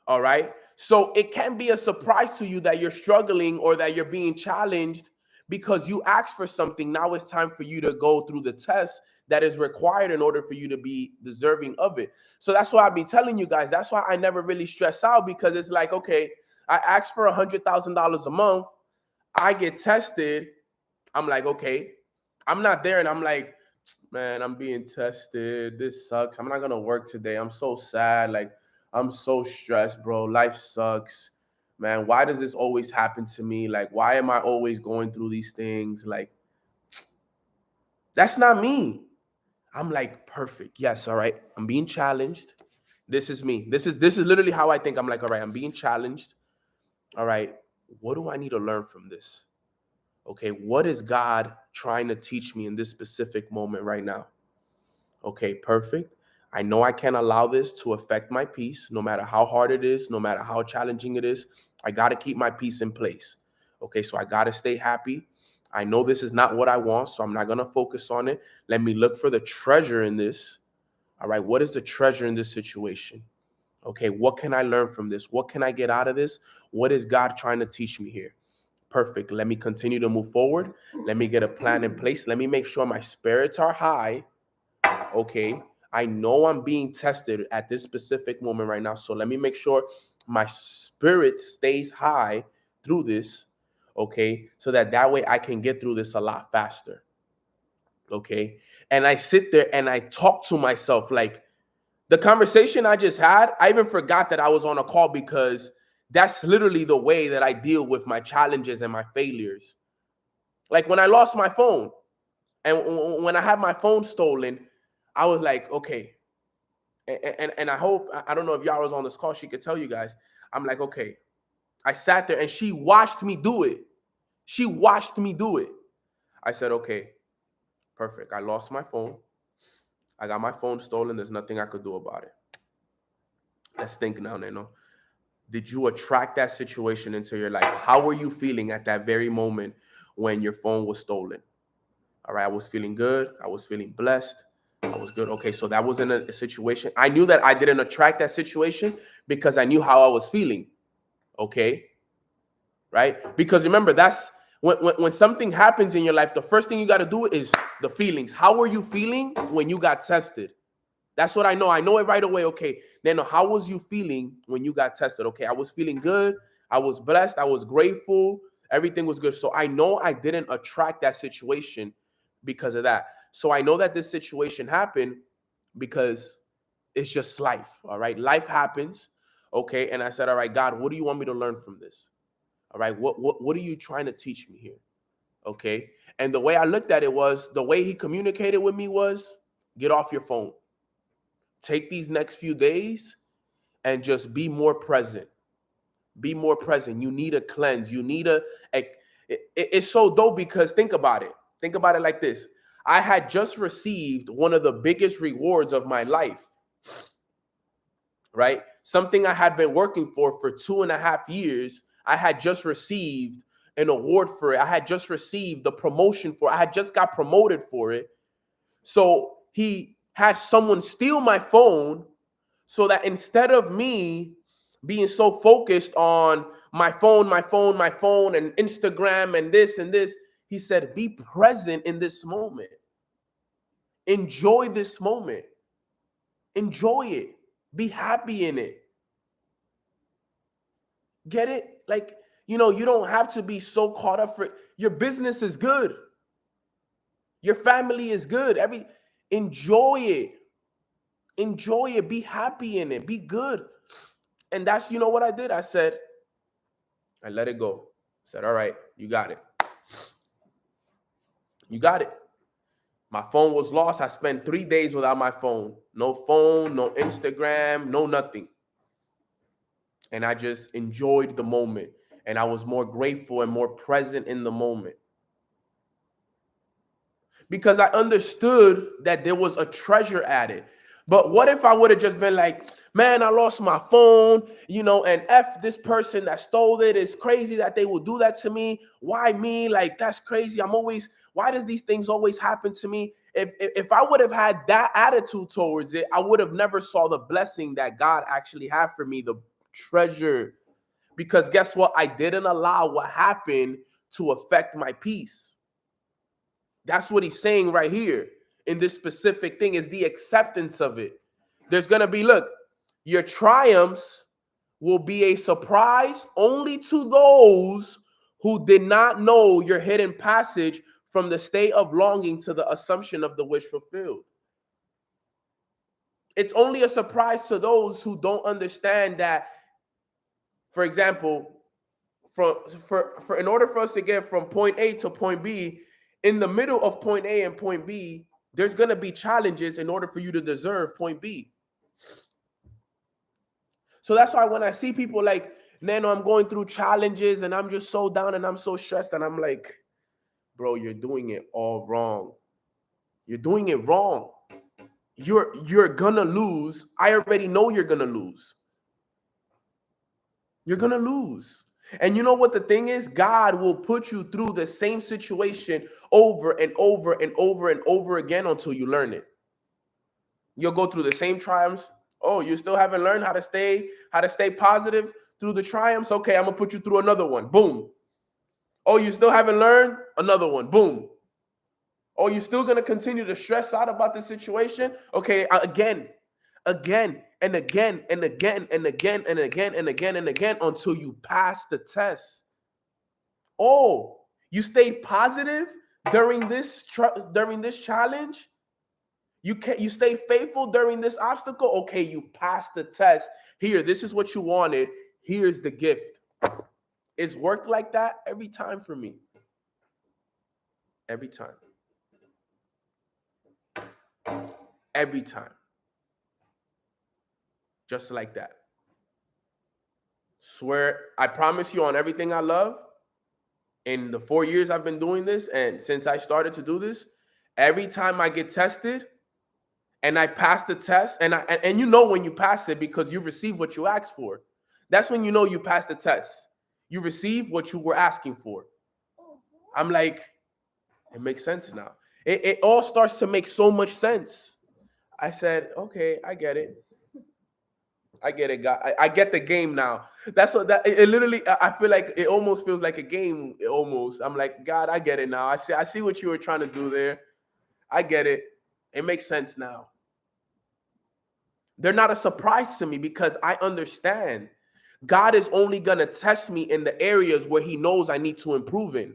[SPEAKER 2] All right? So it can be a surprise to you that you're struggling or that you're being challenged because you asked for something. Now it's time for you to go through the test that is required in order for you to be deserving of it. So that's why I've been telling you guys, that's why I never really stress out, because it's like, okay, I asked for $100,000 a month. I get tested. I'm like, okay, I'm not there. And I'm like, man, I'm being tested. This sucks. I'm not going to work today. I'm so sad. Like, I'm so stressed, bro. Life sucks. Man, why does this always happen to me? Like, why am I always going through these things? Like, that's not me. I'm like, perfect. Yes, all right. I'm being challenged. This is me. This is literally how I think. I'm like, all right, I'm being challenged. All right, what do I need to learn from this? Okay, what is God trying to teach me in this specific moment right now? Okay, perfect. I know I can't allow this to affect my peace, no matter how hard it is, no matter how challenging it is. I got to keep my peace in place. Okay, so I got to stay happy. I know this is not what I want, so I'm not going to focus on it. Let me look for the treasure in this. All right, what is the treasure in this situation? Okay, what can I learn from this? What can I get out of this? What is God trying to teach me here? Perfect. Let me continue to move forward. Let me get a plan in place. Let me make sure my spirits are high. Okay, I know I'm being tested at this specific moment right now. So let me make sure my spirit stays high through this. Okay, so that way I can get through this a lot faster. Okay, and I sit there and I talk to myself like, the conversation I just had, I even forgot that I was on a call because that's literally the way that I deal with my challenges and my failures. Like when I lost my phone and when I had my phone stolen, I was like, okay. And I hope, I don't know if y'all was on this call, she could tell you guys. I'm like, okay. I sat there and she watched me do it. She watched me do it. I said, okay, perfect. I lost my phone. I got my phone stolen. There's nothing I could do about it. Let's think now, Neno. Did you attract that situation into your life? How were you feeling at that very moment when your phone was stolen? All right, I was feeling good. I was feeling blessed. I was good. Okay, so that wasn't a situation. I knew that I didn't attract that situation because I knew how I was feeling. Okay, right? Because remember, that's when something happens in your life, the first thing you got to do is the feelings. How were you feeling when you got tested? That's what I know. I know it right away. Okay, Nano, how was you feeling when you got tested? Okay, I was feeling good. I was blessed. I was grateful. Everything was good. So I know I didn't attract that situation because of that. So I know that this situation happened because it's just life. All right, life happens. Okay, and I said, all right, God, what do you want me to learn from this? All right, what are you trying to teach me here? Okay, and the way I looked at it was the way he communicated with me was get off your phone. Take these next few days and just be more present. Be more present. You need a cleanse. You need it's so dope because think about it. Think about it like this. I had just received one of the biggest rewards of my life, right? Something I had been working for 2.5 years. I had just received an award for it. I had just received the promotion for it. I had just got promoted for it. So he had someone steal my phone so that instead of me being so focused on my phone, and Instagram and this, he said, be present in this moment. Enjoy this moment. Enjoy it. Be happy in it. Get it? Like, you don't have to be so caught up for your business is good. Your family is good. Enjoy it. Enjoy it. Be happy in it. Be good. And that's, what I did? I said, I let it go. I said, all right, you got it. You got it. My phone was lost. I spent 3 days without my phone. No phone, no Instagram, no nothing. And I just enjoyed the moment. And I was more grateful and more present in the moment. Because I understood that there was a treasure added. But what if I would have just been like, man, I lost my phone, and F this person that stole it. Is crazy that they will do that to me. Why me? Like, that's crazy. Why does these things always happen to me? If I would have had that attitude towards it, I would have never saw the blessing that God actually had for me, the treasure. Because guess what? I didn't allow what happened to affect my peace. That's what he's saying right here in this specific thing is the acceptance of it. There's going to be, look, your triumphs will be a surprise only to those who did not know your hidden passage from the state of longing to the assumption of the wish fulfilled. It's only a surprise to those who don't understand that, for example, for in order for us to get from point A to point B, in the middle of point A and point B, there's going to be challenges in order for you to deserve point B. So that's why when I see people like, Nano, I'm going through challenges and I'm just so down and I'm so stressed, and I'm like, bro, you're doing it all wrong. You're doing it wrong. You're gonna lose. I already know you're gonna lose. You're gonna lose. And you know what the thing is? God will put you through the same situation over and over and over and over again until you learn it. You'll go through the same triumphs. Oh, you still haven't learned how to stay positive through the triumphs? Okay, I'm gonna put you through another one. Boom. Oh, you still haven't learned? Another one. Boom. Oh, you still gonna continue to stress out about the situation? Okay, again and again and again and again and again and again and again until you pass the test. Oh, you stayed positive during this challenge? You stay faithful during this obstacle? Okay, you passed the test. Here, this is what you wanted. Here's the gift. It's worked like that every time for me. Every time. Every time. Just like that. Swear, I promise you on everything I love, in the 4 years I've been doing this, and since I started to do this, every time I get tested and I pass the test, and you know when you pass it because you receive what you asked for. That's when you know you passed the test. You receive what you were asking for. I'm like, it makes sense now. It all starts to make so much sense. I said, okay, I get it. I get it, God. I get the game now. That's what that it literally. I feel like it almost feels like a game. Almost. I'm like, God, I get it now. I see what you were trying to do there. I get it. It makes sense now. They're not a surprise to me because I understand. God is only gonna test me in the areas where He knows I need to improve in.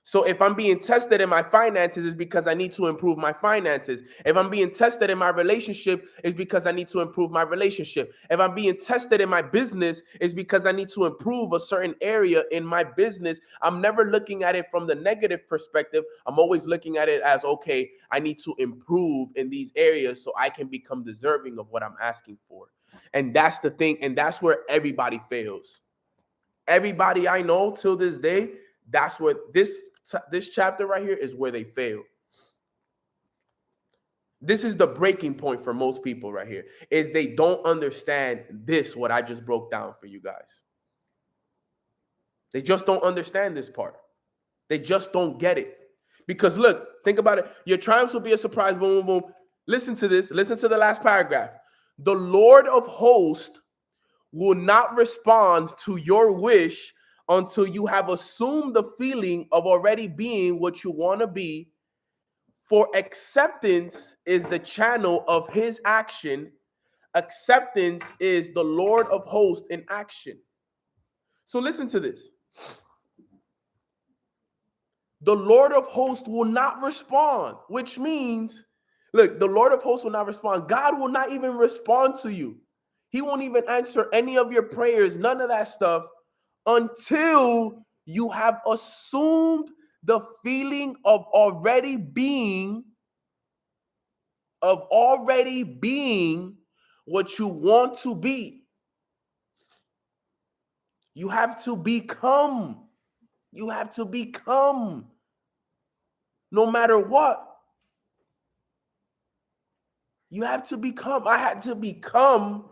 [SPEAKER 2] So if I'm being tested in my finances, it's because I need to improve my finances. If I'm being tested in my relationship, it's because I need to improve my relationship. If I'm being tested in my business, it's because I need to improve a certain area in my business. I'm never looking at it from the negative perspective. I'm always looking at it as, okay, I need to improve in these areas so I can become deserving of what I'm asking for. And that's the thing. And that's where everybody fails. Everybody I know till this day, that's where this chapter right here is where they fail. This is the breaking point for most people right here, is they don't understand this, what I just broke down for you guys. They just don't understand this part. They just don't get it. Because look, think about it. Your triumphs will be a surprise. Boom, boom, boom. Listen to this. Listen to the last paragraph. The Lord of hosts will not respond to your wish until you have assumed the feeling of already being what you want to be. For acceptance is the channel of His action. Acceptance is the Lord of hosts in action. So listen to this. The Lord of hosts will not respond, which means, look, the Lord of hosts will not respond. God will not even respond to you. He won't even answer any of your prayers, none of that stuff, until you have assumed the feeling of already being what you want to be. You have to become. You have to become. No matter what. You have to become. I had to become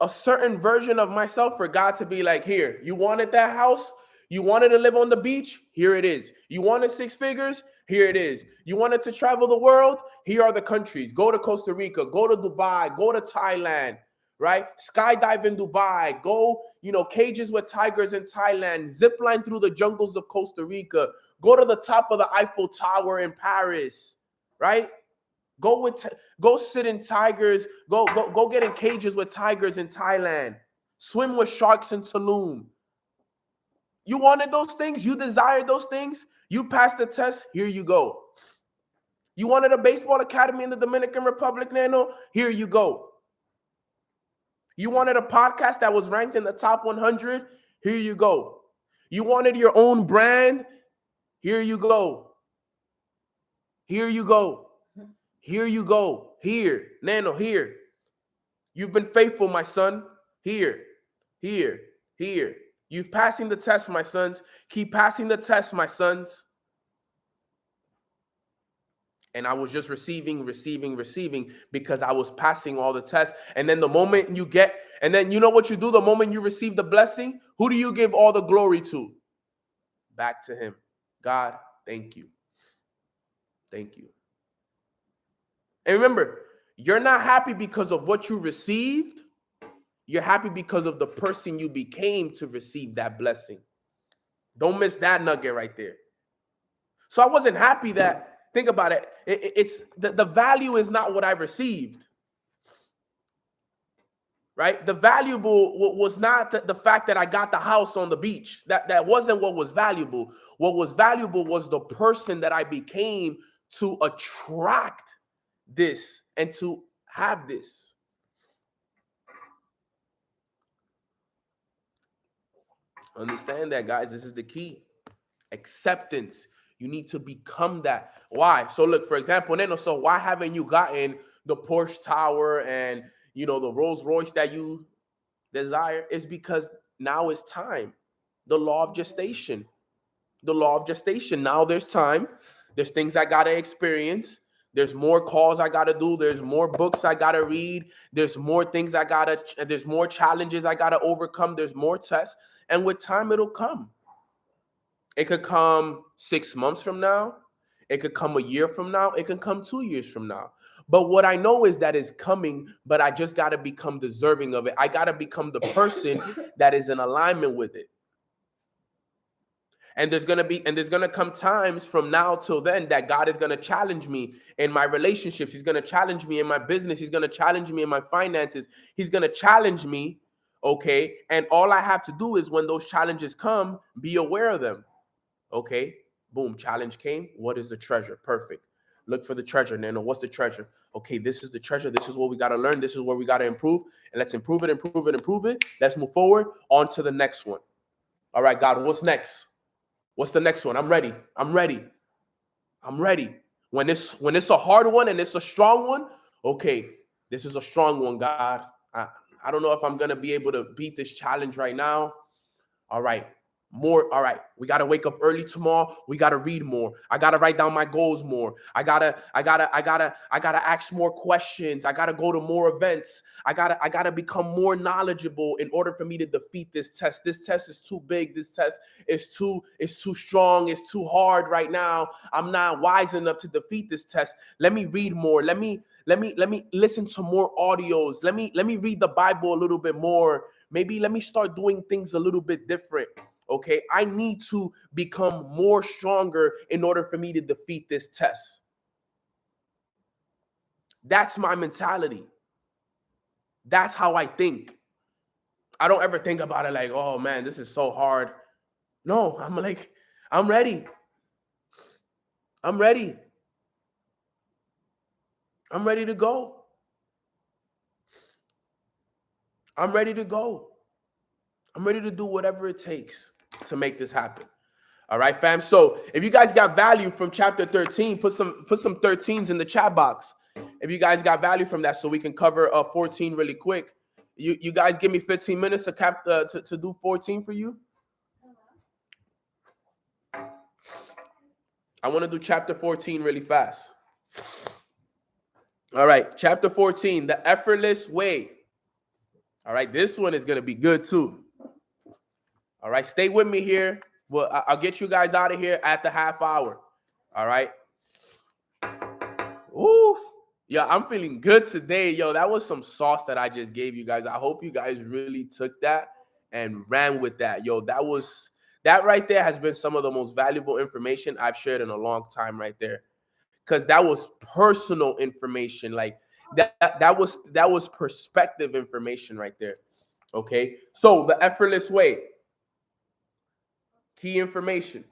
[SPEAKER 2] a certain version of myself for God to be like, here, you wanted that house? You wanted to live on the beach? Here it is. You wanted 6 figures? Here it is. You wanted to travel the world? Here are the countries. Go to Costa Rica, go to Dubai, go to Thailand, right? Skydive in Dubai, go, cages with tigers in Thailand, zip line through the jungles of Costa Rica, go to the top of the Eiffel Tower in Paris, right? Go sit in tigers. Go get in cages with tigers in Thailand. Swim with sharks in Tulum. You wanted those things. You desired those things. You passed the test. Here you go. You wanted a baseball academy in the Dominican Republic, Nano? Here you go. You wanted a podcast that was ranked in the top 100? Here you go. You wanted your own brand? Here you go. Here you go. Here you go. Here, Nano, here. You've been faithful, my son. Here, here, here. You've passing the test, my sons. Keep passing the test, my sons. And I was just receiving because I was passing all the tests. And then the moment you get, and then you know what you do the moment you receive the blessing? Who do you give all the glory to? Back to him. God, thank you. Thank you. And remember, you're not happy because of what you received. You're happy because of the person you became to receive that blessing. Don't miss that nugget right there. So I wasn't happy that, think about it. It's the value is not what I received, right? The valuable was not the fact that I got the house on the beach. That wasn't what was valuable. What was valuable was the person that I became to attract this and to have this. Understand that, guys. This is the key. Acceptance. You need to become that. Why? So look, for example, Neno, so why haven't you gotten the Porsche Tower and, you know, the Rolls Royce that you desire? It's because now it's time. The law of gestation. The law of gestation. Now there's time. There's things I got to experience. There's more calls I got to do. There's more books I got to read. There's more things there's more challenges I got to overcome. There's more tests. And with time, it'll come. It could come 6 months from now. It could come a year from now. It can come 2 years from now. But what I know is that it's coming, but I just got to become deserving of it. I got to become the person that is in alignment with it. And there's going to come times from now till then that God is going to challenge me in my relationships. He's going to challenge me in my business. He's going to challenge me in my finances. He's going to challenge me. Okay. And all I have to do is when those challenges come, be aware of them. Okay. Boom. Challenge came. What is the treasure? Perfect. Look for the treasure. Nano, what's the treasure? Okay. This is the treasure. This is what we got to learn. This is where we got to improve. And let's improve it, improve it, improve it. Let's move forward on to the next one. All right, God, what's next? What's the next one? I'm ready. I'm ready. I'm ready. When it's a hard one and it's a strong one, okay, this is a strong one, God. I don't know if I'm going to be able to beat this challenge right now. All right. More. All right. We got to wake up early tomorrow. We got to read more. I got to write down my goals more. I gotta ask more questions. I got to go to more events. I gotta become more knowledgeable in order for me to defeat this test. This test is too big. This test is too strong. It's too hard right now. I'm not wise enough to defeat this test. Let me read more. Let me listen to more audios. Let me read the Bible a little bit more. Maybe let me start doing things a little bit different. Okay, I need to become more stronger in order for me to defeat this test. That's my mentality. That's how I think. I don't ever think about it like, oh man, this is so hard. No, I'm like, I'm ready. I'm ready. I'm ready to go. I'm ready to go. I'm ready to do whatever it takes to make this happen. All right, fam. So if you guys got value from chapter 13, put some 13s in the chat box. If you guys got value from that, so we can cover 14 really quick. You guys give me 15 minutes to do 14 for you. I want to do chapter 14 really fast. All right, chapter 14, the effortless way. All right, this one is going to be good too. All right, stay with me here. Well, I'll get you guys out of here at the half hour. All right. Ooh, yeah, I'm feeling good today. Yo, that was some sauce that I just gave you guys. I hope you guys really took that and ran with that. Yo, that right there has been some of the most valuable information I've shared in a long time right there. Because that was personal information. Like that was perspective information right there. Okay. So the effortless way. Key information.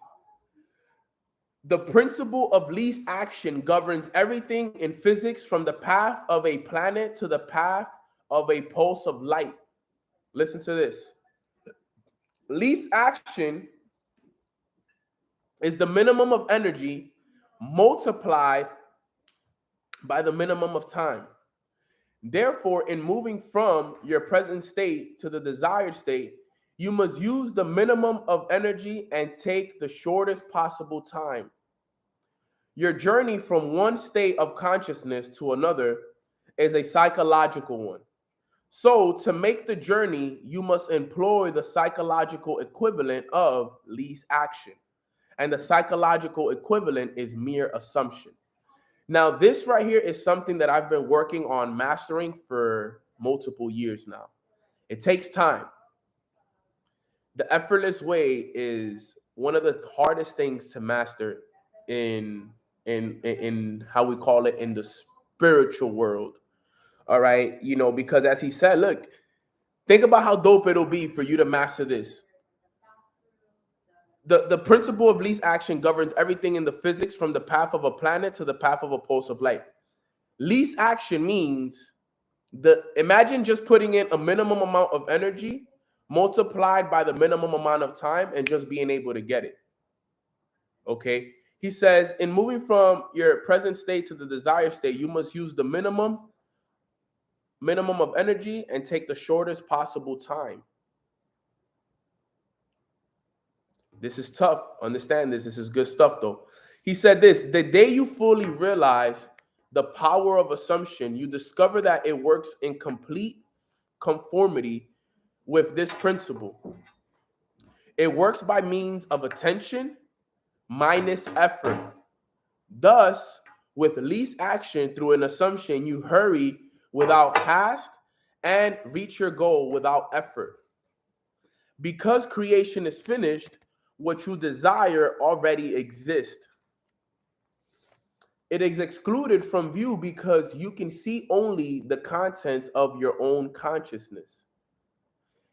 [SPEAKER 2] The principle of least action governs everything in physics from the path of a planet to the path of a pulse of light. Listen to this. Least action is the minimum of energy multiplied by the minimum of time. Therefore, in moving from your present state to the desired state, you must use the minimum of energy and take the shortest possible time. Your journey from one state of consciousness to another is a psychological one. So, to make the journey, you must employ the psychological equivalent of least action. And the psychological equivalent is mere assumption. Now, this right here is something that I've been working on mastering for multiple years now. It takes time. The effortless way is one of the hardest things to master in how we call it in the spiritual world. All right, because as he said, look, think about how dope it'll be for you to master this. The principle of least action governs everything in the physics from the path of a planet to the path of a pulse of light. Least action means imagine just putting in a minimum amount of energy multiplied by the minimum amount of time and just being able to get it. Okay. He says, in moving from your present state to the desired state, you must use the minimum of energy and take the shortest possible time. This is tough. Understand this. This is good stuff, though. He said this: the day you fully realize the power of assumption, you discover that it works in complete conformity with this principle. It works by means of attention minus effort. Thus, with least action through an assumption, you hurry without haste and reach your goal without effort. Because creation is finished, what you desire already exists. It is excluded from view because you can see only the contents of your own consciousness.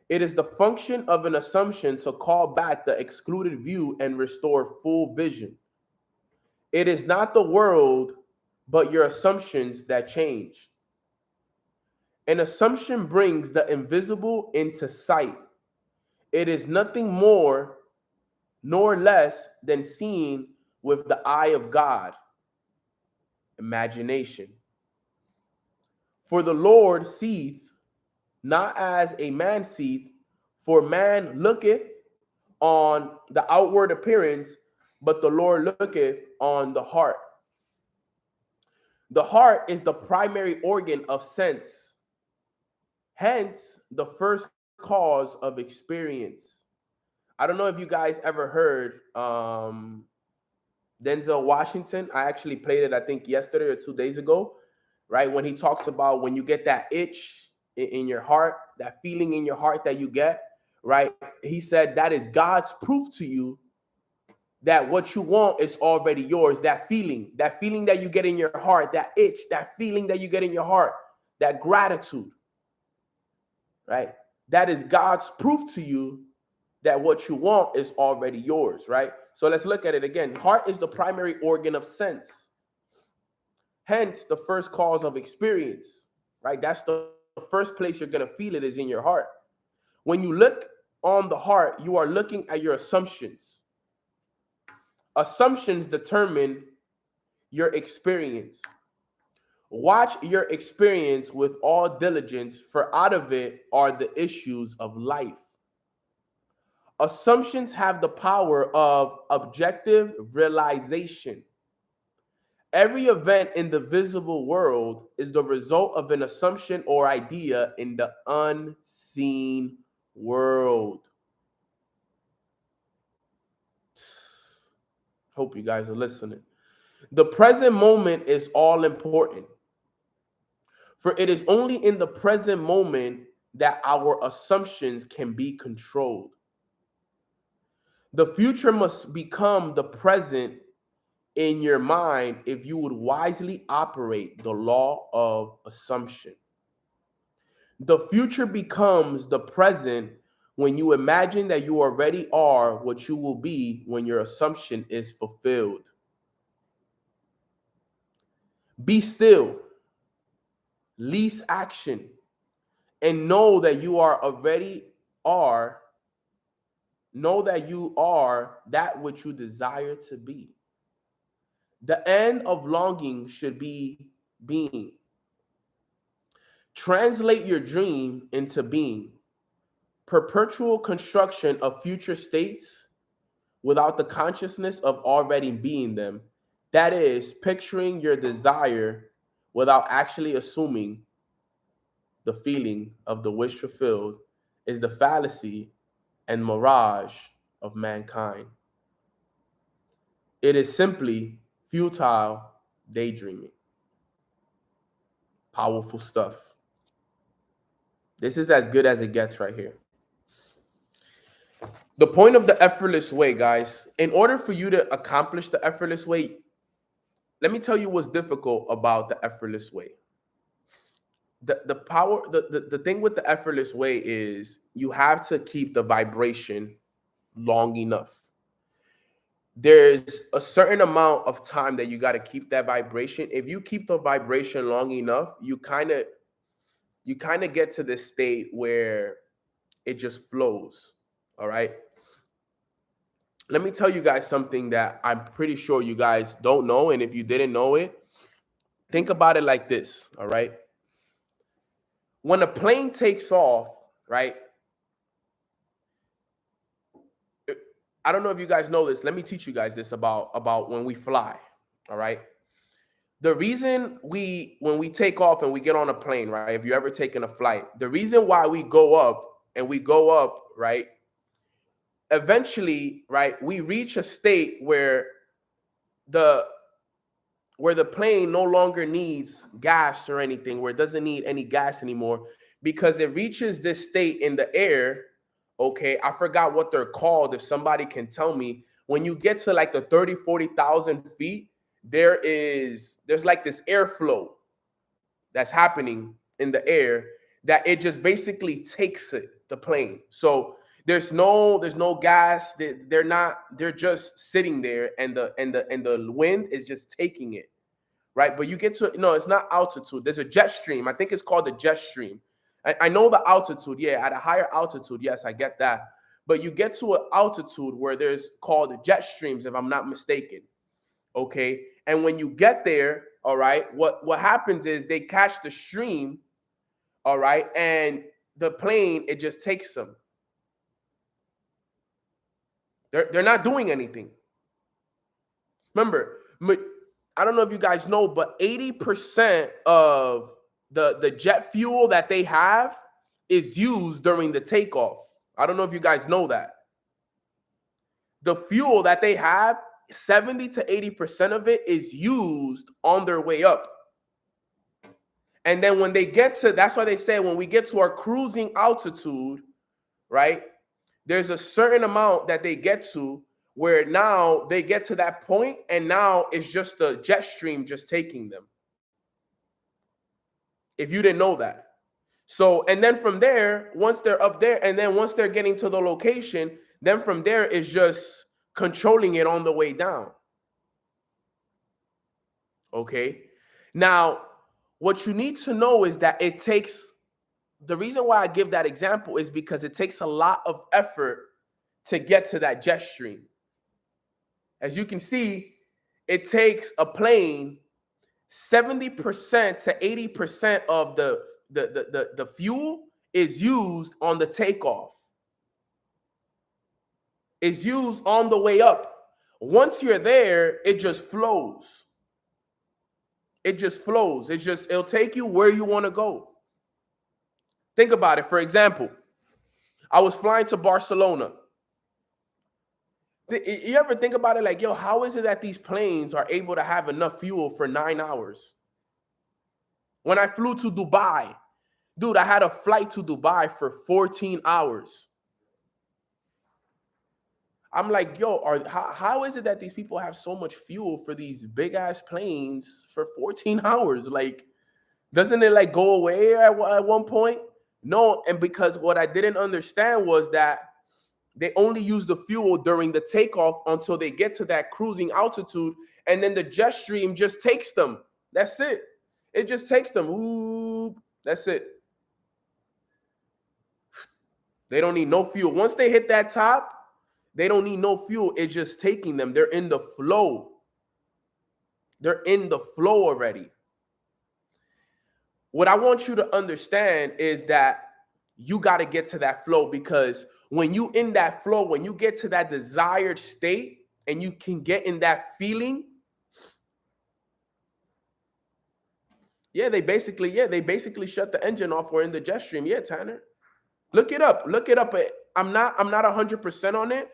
[SPEAKER 2] It is the function of an assumption to call back the excluded view and restore full vision. It is not the world, but your assumptions that change. An assumption brings the invisible into sight. It is nothing more nor less than seeing with the eye of God. Imagination. For the Lord seeth not as a man seeth, for man looketh on the outward appearance, but the Lord looketh on the heart. The heart is the primary organ of sense, hence the first cause of experience. I don't know if you guys ever heard Denzel Washington. I actually played it, I think, yesterday or 2 days ago, right? When he talks about when you get that itch in your heart, that feeling in your heart that you get, right? He said that is God's proof to you that what you want is already yours. That feeling that you get in your heart, that itch, that feeling that you get in your heart, that gratitude, right? That is God's proof to you that what you want is already yours, right? So let's look at it again. Heart is the primary organ of sense. Hence, the first cause of experience, right? That's the first place you're going to feel it is in your heart. When you look on the heart, you are looking at your assumptions. Assumptions determine your experience. Watch your experience with all diligence, for out of it are the issues of life. Assumptions have the power of objective realization. Every event in the visible world is the result of an assumption or idea in the unseen world. Hope you guys are listening. The present moment is all important, for it is only in the present moment that our assumptions can be controlled. The future must become the present in your mind if you would wisely operate the law of assumption. The future becomes the present when you imagine that you already are what you will be when your assumption is fulfilled. Be still, least action, and know that you are already are. Know that you are that which you desire to be. The end of longing should be being. Translate your dream into being. Perpetual construction of future states without the consciousness of already being them. That is, picturing your desire without actually assuming the feeling of the wish fulfilled is the fallacy and mirage of mankind. It is simply futile daydreaming. Powerful stuff. This is as good as it gets right here. The point of the effortless way, guys, in order for you to accomplish the effortless way, let me tell you what's difficult about the effortless way. The thing with the effortless way is you have to keep the vibration long enough. There's a certain amount of time that you got to keep that vibration. If you keep the vibration long enough, you kind of get to this state where it just flows. All right. Let me tell you guys something that I'm pretty sure you guys don't know. And if you didn't know it, think about it like this. All right. When a plane takes off, right? I don't know if you guys know this. Let me teach you guys this about when we fly. All right. The reason when we take off and we get on a plane, right? If you ever taken a flight, the reason why we go up, right? Eventually, right, we reach a state where the plane no longer needs gas or anything, where it doesn't need any gas anymore, because it reaches this state in the air. Okay, I forgot what they're called. If somebody can tell me, when you get to like the 30,000-40,000 feet, there's like this airflow that's happening in the air that it just basically takes the plane. So there's no gas. They're just sitting there, and the wind is just taking it, right? But you get to, no, it's not altitude. There's a jet stream. I think it's called the jet stream. I know the altitude. Yeah, at a higher altitude, yes, I get that. But you get to an altitude where there's called the jet streams, if I'm not mistaken. Okay, and when you get there, all right, what happens is they catch the stream, all right, and the plane, it just takes them. They're not doing anything. Remember, I don't know if you guys know, but 80% of the jet fuel that they have is used during the takeoff. I don't know if you guys know that. The fuel that they have, 70 to 80% of it is used on their way up. And then when they get to, that's why they say when we get to our cruising altitude, right, there's a certain amount that they get to where now they get to that point, and now it's just the jet stream just taking them. If you didn't know that. So, and then from there, once they're up there, and then once they're getting to the location, then from there is just controlling it on the way down. Okay. Now, what you need to know is that it takes, the reason why I give that example is because it takes a lot of effort to get to that jet stream. As you can see, it takes a plane 70% to 80% of the fuel is used on the takeoff. Is used on the way up. Once you're there, it just flows. It just flows. It'll take you where you want to go. Think about it. For example, I was flying to Barcelona. You ever think about it like, yo, how is it that these planes are able to have enough fuel for 9 hours? When I flew to Dubai, dude, I had a flight to Dubai for 14 hours. I'm like, yo, how is it that these people have so much fuel for these big ass planes for 14 hours? Like, doesn't it like go away at one point? No, and because what I didn't understand was that they only use the fuel during the takeoff until they get to that cruising altitude, and then the jet stream just takes them. That's it. It just takes them. Ooh, that's it. They don't need no fuel. Once they hit that top, they don't need no fuel. It's just taking them. They're in the flow. They're in the flow already. What I want you to understand is that you got to get to that flow, because when you in that flow, when you get to that desired state and you can get in that feeling, they basically shut the engine off or in the jet stream. Yeah, Tanner. Look it up. Look it up. I'm not 100% on it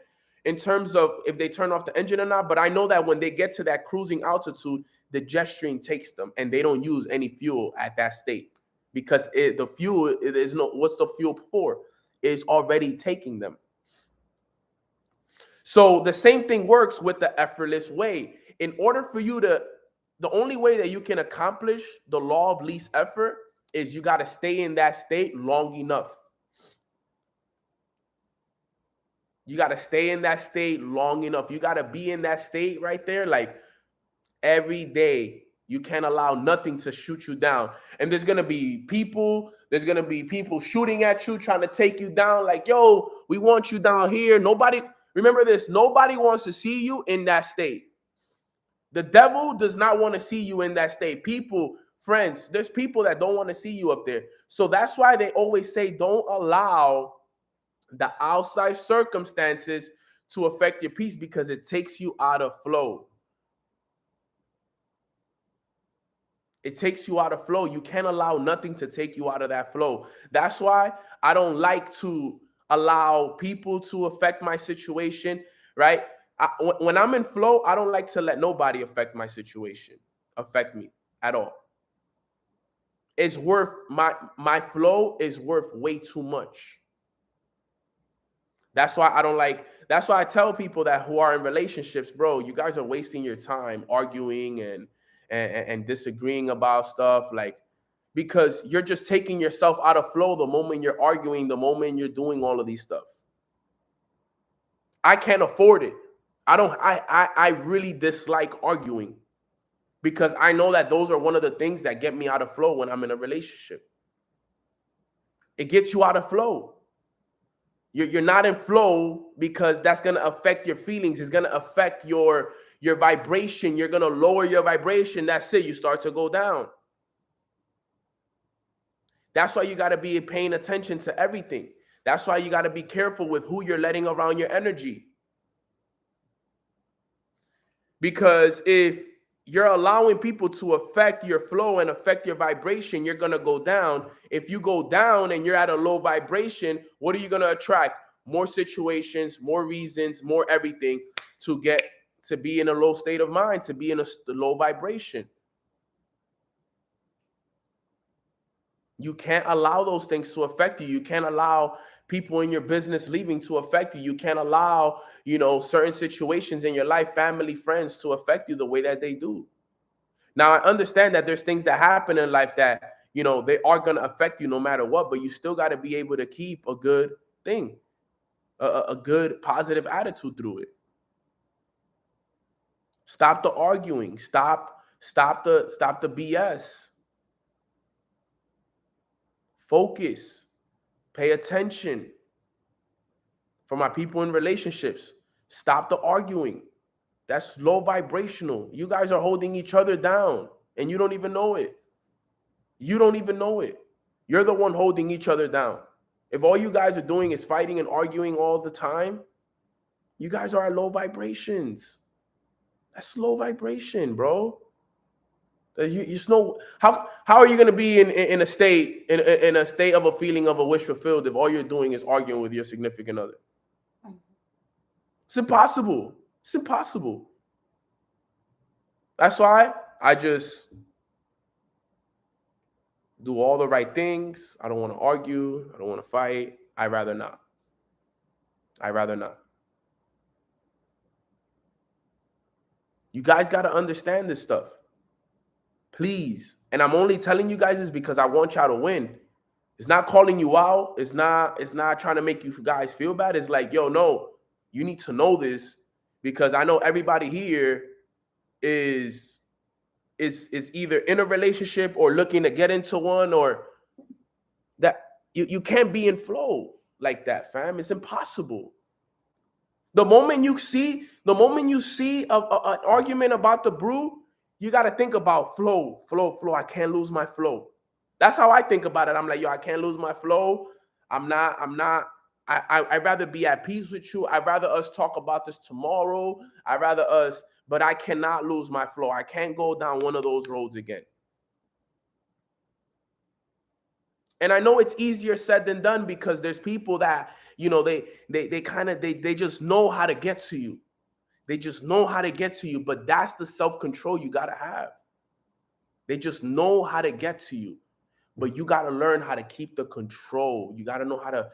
[SPEAKER 2] in terms of if they turn off the engine or not, but I know that when they get to that cruising altitude, the jet stream takes them and they don't use any fuel at that state, because the fuel, it is no, what's the fuel for? Is already taking them. So the same thing works with the effortless way. In order for you to, the only way that you can accomplish the law of least effort is you got to stay in that state long enough. You got to stay in that state long enough. You got to be in that state right there, like every day. You can't allow nothing to shoot you down. And there's going to be people shooting at you, trying to take you down. Like, yo, we want you down here. Nobody, remember this, nobody wants to see you in that state. The devil does not want to see you in that state. People, friends, there's people that don't want to see you up there. So that's why they always say, don't allow the outside circumstances to affect your peace, because it takes you out of flow. It takes you out of flow. You can't allow nothing to take you out of that flow. That's why I don't like to allow people to affect my situation, right? When I'm in flow, I don't like to let nobody affect my situation, affect me at all. It's worth, my flow is worth way too much. That's why I tell people that who are in relationships, bro, you guys are wasting your time arguing and disagreeing about stuff, like, because you're just taking yourself out of flow the moment you're arguing, the moment you're doing all of these stuff. I can't afford it. I really dislike arguing, because I know that those are one of the things that get me out of flow when I'm in a relationship. It gets you out of flow. You're not in flow because that's going to affect your feelings. It's going to affect your vibration. You're going to lower your vibration. That's it. You start to go down. That's why you got to be paying attention to everything. That's why you got to be careful with who you're letting around your energy. Because if you're allowing people to affect your flow and affect your vibration, you're going to go down. If you go down and you're at a low vibration, what are you going to attract? More situations, more reasons, more everything to get to be in a low state of mind, to be in a low vibration. You can't allow those things to affect you. You can't allow people in your business leaving to affect you. You can't allow, certain situations in your life, family, friends, to affect you the way that they do. Now, I understand that there's things that happen in life that, they are going to affect you no matter what, but you still got to be able to keep a good thing, a good positive attitude through it. Stop the arguing. Stop the BS. Focus. Pay attention. For my people in relationships, stop the arguing. That's low vibrational. You guys are holding each other down and you don't even know it. You don't even know it. You're the one holding each other down. If all you guys are doing is fighting and arguing all the time, you guys are at low vibrations. That's low vibration, bro. You just know how are you going to be in a state of a feeling of a wish fulfilled if all you're doing is arguing with your significant other? It's impossible. It's impossible. That's why I just do all the right things. I don't want to argue. I don't want to fight. I'd rather not. You guys got to understand this stuff. Please. And I'm only telling you guys this because I want y'all to win. It's not calling you out. It's not trying to make you guys feel bad. It's like, yo, no, you need to know this because I know everybody here is is either in a relationship or looking to get into one, or that you can't be in flow like that, fam. It's impossible. The moment you see an argument about the brew, you got to think about flow, flow, flow. I can't lose my flow. That's how I think about it. I'm like, yo, I can't lose my flow. I'm not. I'd rather be at peace with you. I'd rather us talk about this tomorrow. I'd rather us, but I cannot lose my flow. I can't go down one of those roads again. And I know it's easier said than done because there's people that, they just know how to get to you. They just know how to get to you, but that's the self-control you got to have. They just know how to get to you, but you got to learn how to keep the control. You got to know how to,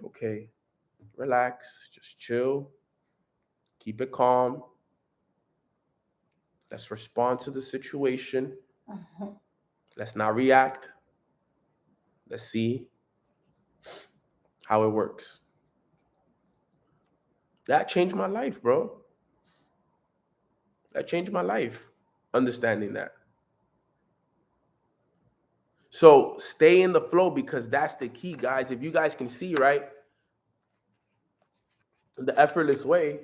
[SPEAKER 2] okay, relax, just chill, keep it calm. Let's respond to the situation. Let's not react. Let's see how it works. That changed my life, bro. That changed my life, understanding that. So stay in the flow because that's the key, guys. If you guys can see, right, the effortless way,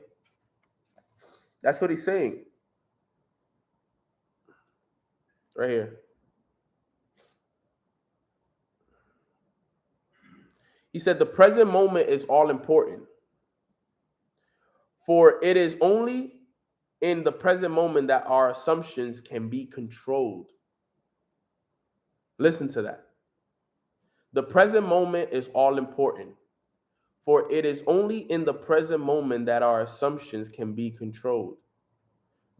[SPEAKER 2] that's what he's saying right here. He said the present moment is all important, for it is only in the present moment that our assumptions can be controlled. Listen to that. The present moment is all important, for it is only in the present moment that our assumptions can be controlled.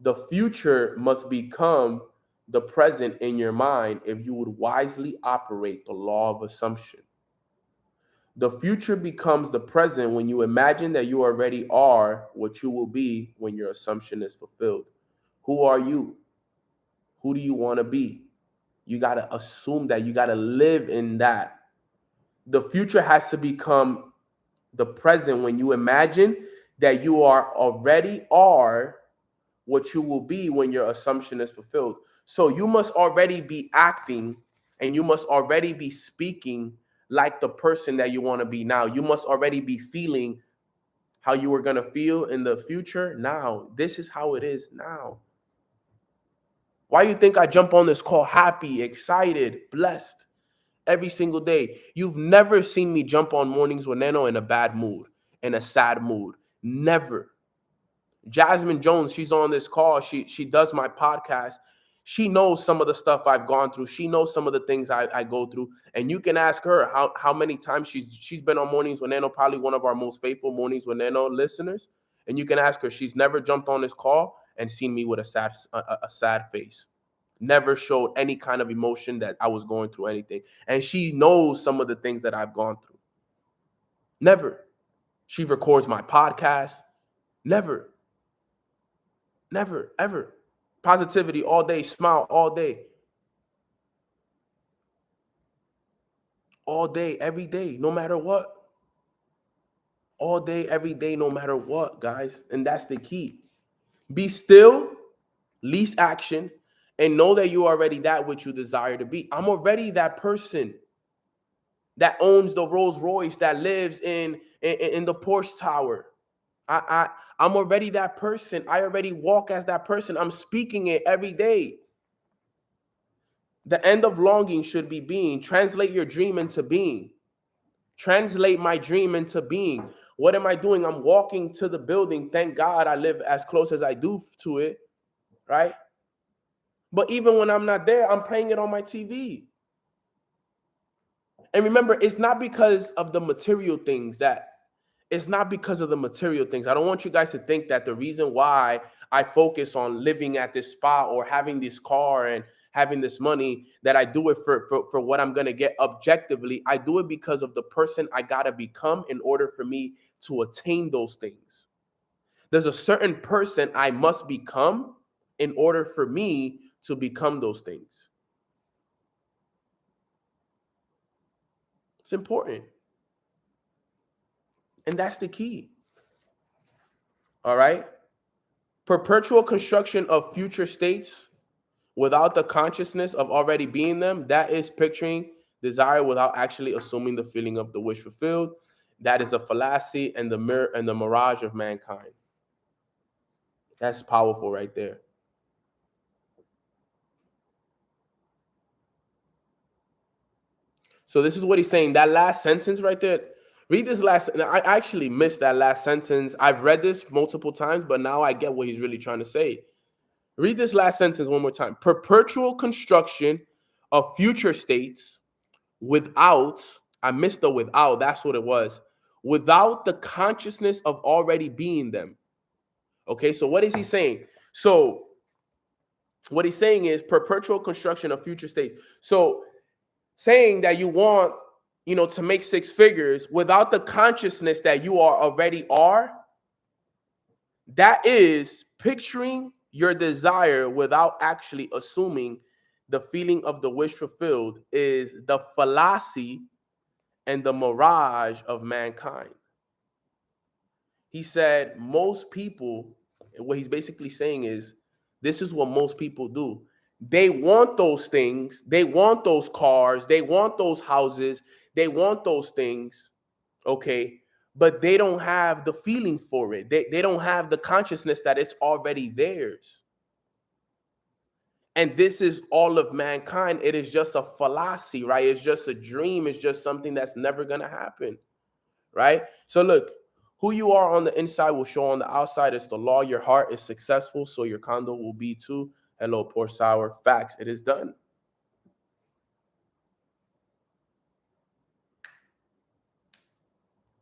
[SPEAKER 2] The future must become the present in your mind if you would wisely operate the law of assumption. The future becomes the present when you imagine that you already are what you will be when your assumption is fulfilled. Who are you? Who do you want to be? You got to assume that. You got to live in that. The future has to become the present when you imagine that you already are what you will be when your assumption is fulfilled. So you must already be acting and you must already be speaking like the person that you want to be now. You must already be feeling how you were going to feel in the future now. This is how it is now. Why you think I jump on this call happy, excited, blessed every single day? You've never seen me jump on Mornings with Neno in a bad mood, in a sad mood. Never. Jasmine Jones, she's on this call. She does my podcast. She knows some of the stuff I've gone through. She knows some of the things I go through. And you can ask her how many times she's been on Mornings with Neno, probably one of our most faithful Mornings with Neno listeners. And you can ask her. She's never jumped on this call and seen me with a sad face. Never showed any kind of emotion that I was going through anything. And she knows some of the things that I've gone through. Never. She records my podcast. Never. Never, ever. Positivity all day, smile all day. All day, every day, no matter what. All day, every day, no matter what, guys. And that's the key. Be still, least action, and know that you are already that which you desire to be. I'm already that person that owns the Rolls Royce, that lives in the Porsche Tower. I'm already that person. I already walk as that person. I'm speaking it every day. The end of longing should be being. Translate your dream into being. Translate my dream into being. What am I doing? I'm walking to the building. Thank God I live as close as I do to it, right? But even when I'm not there, I'm playing it on my TV. And remember, it's not because of the material things that it's not because of the material things. I don't want you guys to think that the reason why I focus on living at this spot or having this car and having this money, that I do it for what I'm going to get objectively. I do it because of the person I got to become in order for me to attain those things. There's a certain person I must become in order for me to become those things. It's important. And that's the key. All right? Perpetual construction of future states without the consciousness of already being them, that is picturing desire without actually assuming the feeling of the wish fulfilled. That is a fallacy and the mirror and the mirage of mankind. That's powerful right there. So this is what he's saying. That last sentence right there. Read this last. I actually missed that last sentence. I've read this multiple times, but now I get what he's really trying to say. Read this last sentence one more time. Perpetual construction of future states without, I missed the without, that's what it was. Without the consciousness of already being them. Okay, so what is he saying? So what he's saying is perpetual construction of future states. So saying that you want, to make six figures without the consciousness that you already are, that is picturing your desire without actually assuming the feeling of the wish fulfilled is the fallacy and the mirage of mankind. He said most people, what he's basically saying is, this is what most people do. They want those things. They want those cars. They want those houses. They want those things. Okay. But they don't have the feeling for it. They don't have the consciousness that it's already theirs. And this is all of mankind. It is just a fallacy, right? It's just a dream. It's just something that's never going to happen, right? So look, who you are on the inside will show on the outside. It's the law. Your heart is successful, so your condo will be too. Hello, poor sour. Facts. It is done.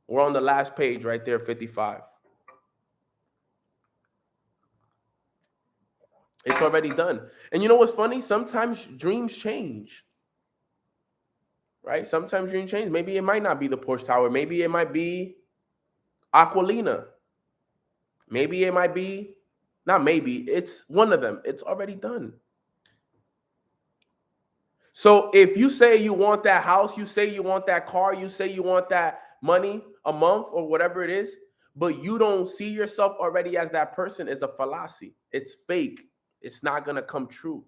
[SPEAKER 2] We're on the last page right there, 55. It's already done. And you know what's funny? Sometimes dreams change, right? Sometimes dreams change. Maybe it might not be the Porsche Tower. Maybe it might be Aquilina. Maybe it might be, not maybe, it's one of them. It's already done. So if you say you want that house, you say you want that car, you say you want that money a month or whatever it is, but you don't see yourself already as that person, is a fallacy. It's fake. It's not going to come true.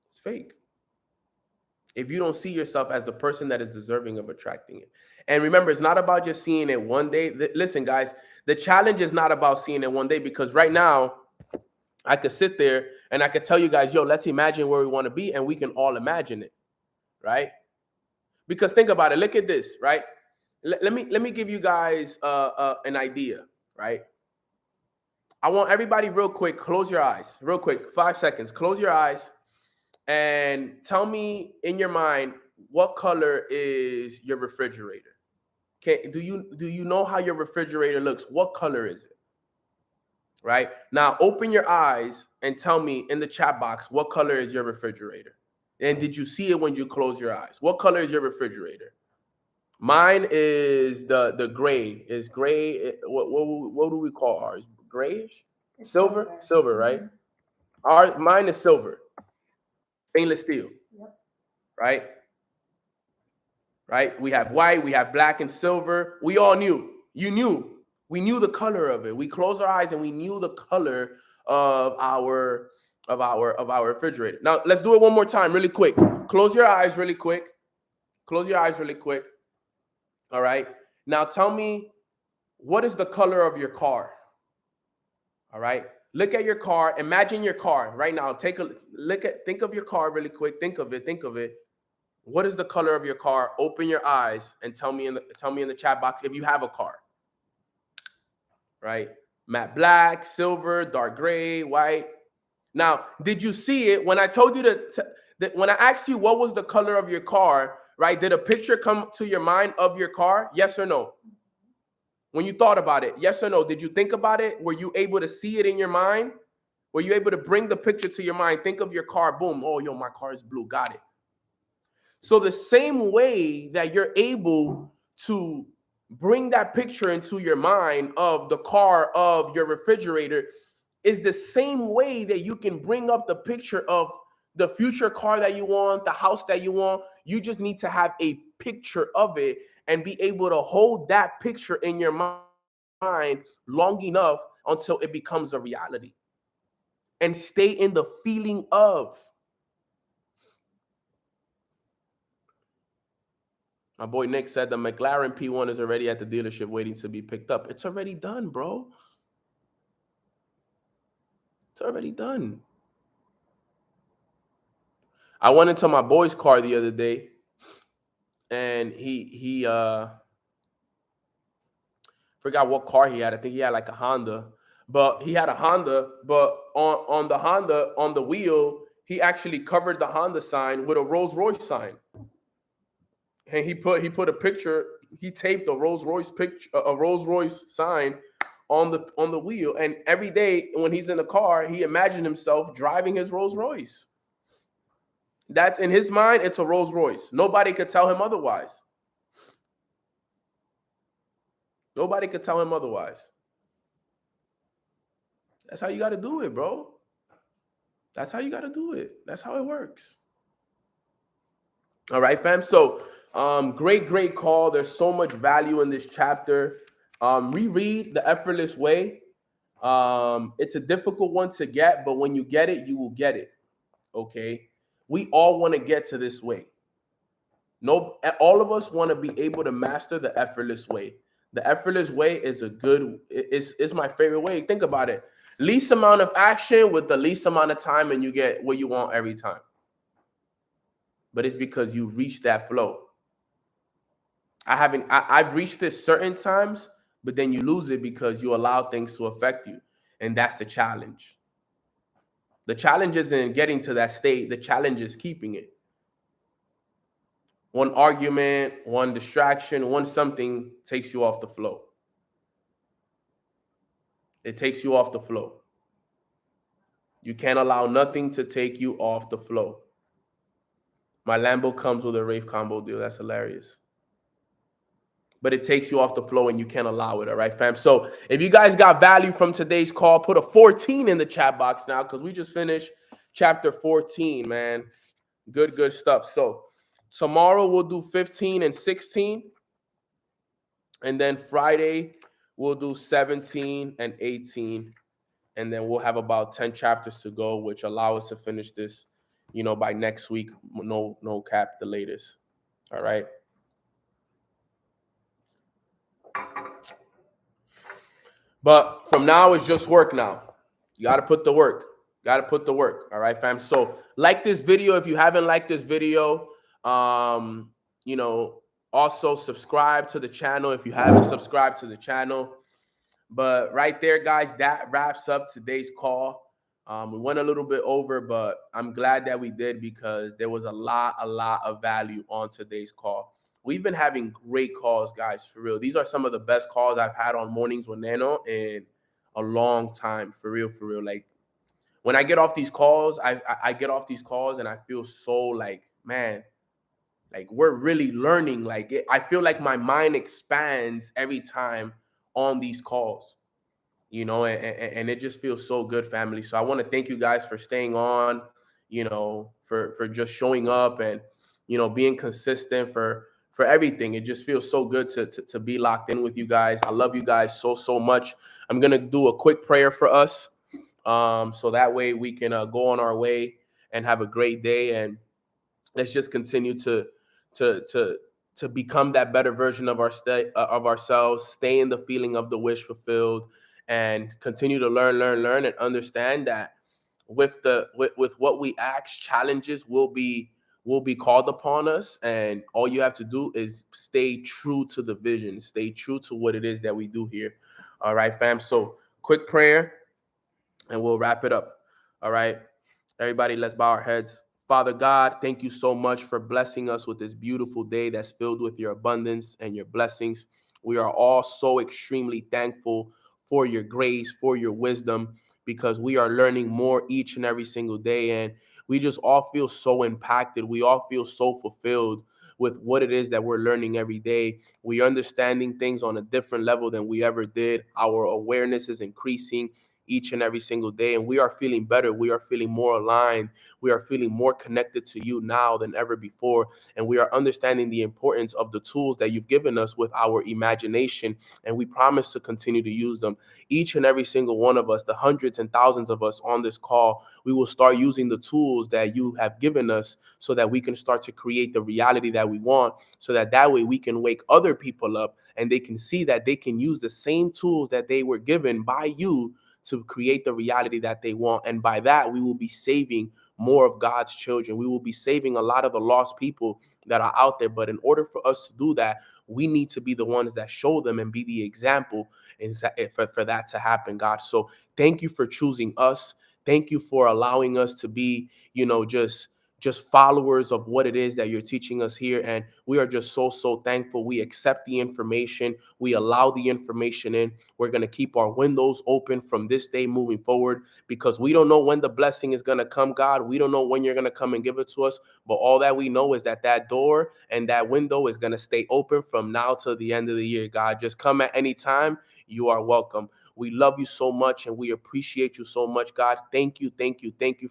[SPEAKER 2] It's fake. If you don't see yourself as the person that is deserving of attracting it. And remember, it's not about just seeing it one day. Listen, guys, the challenge is not about seeing it one day, because right now I could sit there and I could tell you guys, yo, let's imagine where we want to be, and we can all imagine it, right? Because think about it. Look at this, right? Let me give you guys an idea, right? I want everybody real quick, close your eyes, real quick, 5 seconds. Close your eyes and tell me in your mind, what color is your refrigerator? Do you know how your refrigerator looks? What color is it? Right? Now open your eyes and tell me in the chat box, what color is your refrigerator? And did you see it when you close your eyes? What color is your refrigerator? Mine is the gray. Is gray. What do we call ours? Grayish? Silver? Silver, right? Mine is silver. Stainless steel.
[SPEAKER 1] Yep.
[SPEAKER 2] Right? Right? We have white, we have black and silver. We all knew. You knew. We knew the color of it. We closed our eyes and we knew the color of our refrigerator. Now let's do it one more time, really quick. Close your eyes really quick. Close your eyes really quick. All right. Now tell me, what is the color of your car? All right. Look at your car. Imagine your car right now. Think of your car really quick. Think of it. What is the color of your car? Open your eyes and tell me in the chat box if you have a car. Right? Matte black, silver, dark gray, white. Now, did you see it when I told you that when I asked you what was the color of your car, right? Did a picture come to your mind of your car? Yes or no? When you thought about it, yes or no? Did you think about it? Were you able to see it in your mind? Were you able to bring the picture to your mind? Think of your car. Boom. Oh, yo, my car is blue. Got it. So the same way that you're able to bring that picture into your mind of the car, of your refrigerator, is the same way that you can bring up the picture of the future car that you want, the house that you want. You just need to have a picture of it and be able to hold that picture in your mind long enough until it becomes a reality. And stay in the feeling of. My boy Nick said the McLaren P1 is already at the dealership waiting to be picked up. It's already done, bro. It's already done. I went into my boy's car the other day, and he forgot what car he had. I think he had like a Honda, but he had a Honda, but on the Honda, on the wheel, he actually covered the Honda sign with a Rolls Royce sign. And he put a picture, he taped a Rolls Royce picture, a Rolls Royce sign on the wheel. And every day when he's in the car, he imagined himself driving his Rolls Royce. That's in his mind, it's a Rolls Royce. Nobody could tell him otherwise. Nobody could tell him otherwise. That's how you got to do it, bro. That's how you got to do it. That's how it works. All right, fam. So, great call. There's so much value in this chapter. Reread The Effortless Way. It's a difficult one to get, but when you get it, you will get it. Okay. We all want to get to this way. No, all of us want to be able to master the effortless way. The effortless way is it's my favorite way. Think about it. Least amount of action with the least amount of time, and you get what you want every time. But it's because you reach that flow. I've reached this certain times, but then you lose it because you allow things to affect you. And that's the challenge. The challenge isn't getting to that state. The challenge is keeping it. One argument, one distraction, one something takes you off the flow. It takes you off the flow. You can't allow nothing to take you off the flow. My Lambo comes with a Wraith combo deal. That's hilarious. But it takes you off the flow and you can't allow it. All right, fam. So if you guys got value from today's call, put a 14 in the chat box now because we just finished chapter 14, man. Good stuff. So tomorrow we'll do 15 and 16. And then Friday we'll do 17 and 18. And then we'll have about 10 chapters to go, which allow us to finish this, by next week. No cap, the latest. All right. But from now, it's just work now. You got to put the work. All right, fam. So like this video. If you haven't liked this video, also subscribe to the channel if you haven't subscribed to the channel. But right there, guys, that wraps up today's call. We went a little bit over, but I'm glad that we did because there was a lot of value on today's call. We've been having great calls, guys, for real. These are some of the best calls I've had on Mornings with Nano in a long time, for real. Like, when I get off these calls, I get off these calls and I feel so like, man, like we're really learning. Like, I feel like my mind expands every time on these calls, and it just feels so good, family. So I want to thank you guys for staying on, for just showing up and, being consistent for everything. It just feels so good to be locked in with you guys. I love you guys so much. I'm going to do a quick prayer for us. So that way we can go on our way and have a great day. And let's just continue to become that better version of ourselves, stay in the feeling of the wish fulfilled, and continue to learn and understand that with what we ask, challenges will be called upon us, and all you have to do is stay true to the vision, stay true to what it is that we do here. All right, fam. So quick prayer and we'll wrap it up. All right, everybody, let's bow our heads. Father God, thank you so much for blessing us with this beautiful day that's filled with your abundance and your blessings. We are all so extremely thankful for your grace, for your wisdom, because we are learning more each and every single day. And we just all feel so impacted. We all feel so fulfilled with what it is that we're learning every day. We are understanding things on a different level than we ever did. Our awareness is increasing each and every single day, and we are feeling better. We are feeling more aligned. We are feeling more connected to you now than ever before, and we are understanding the importance of the tools that you've given us with our imagination, and we promise to continue to use them. Each and every single one of us, the hundreds and thousands of us on this call, we will start using the tools that you have given us so that we can start to create the reality that we want, so that way we can wake other people up and they can see that they can use the same tools that they were given by you to create the reality that they want. And by that, we will be saving more of God's children. We will be saving a lot of the lost people that are out there. But in order for us to do that, we need to be the ones that show them and be the example for that to happen, God. So thank you for choosing us. Thank you for allowing us to be, just followers of what it is that you're teaching us here. And we are just so thankful. We accept the information. We allow the information in. We're going to keep our windows open from this day moving forward, because we don't know when the blessing is going to come, God. We don't know when you're going to come and give it to us. But all that we know is that that door and that window is going to stay open from now till the end of the year, God. Just come at any time. You are welcome. We love you so much and we appreciate you so much, God. Thank you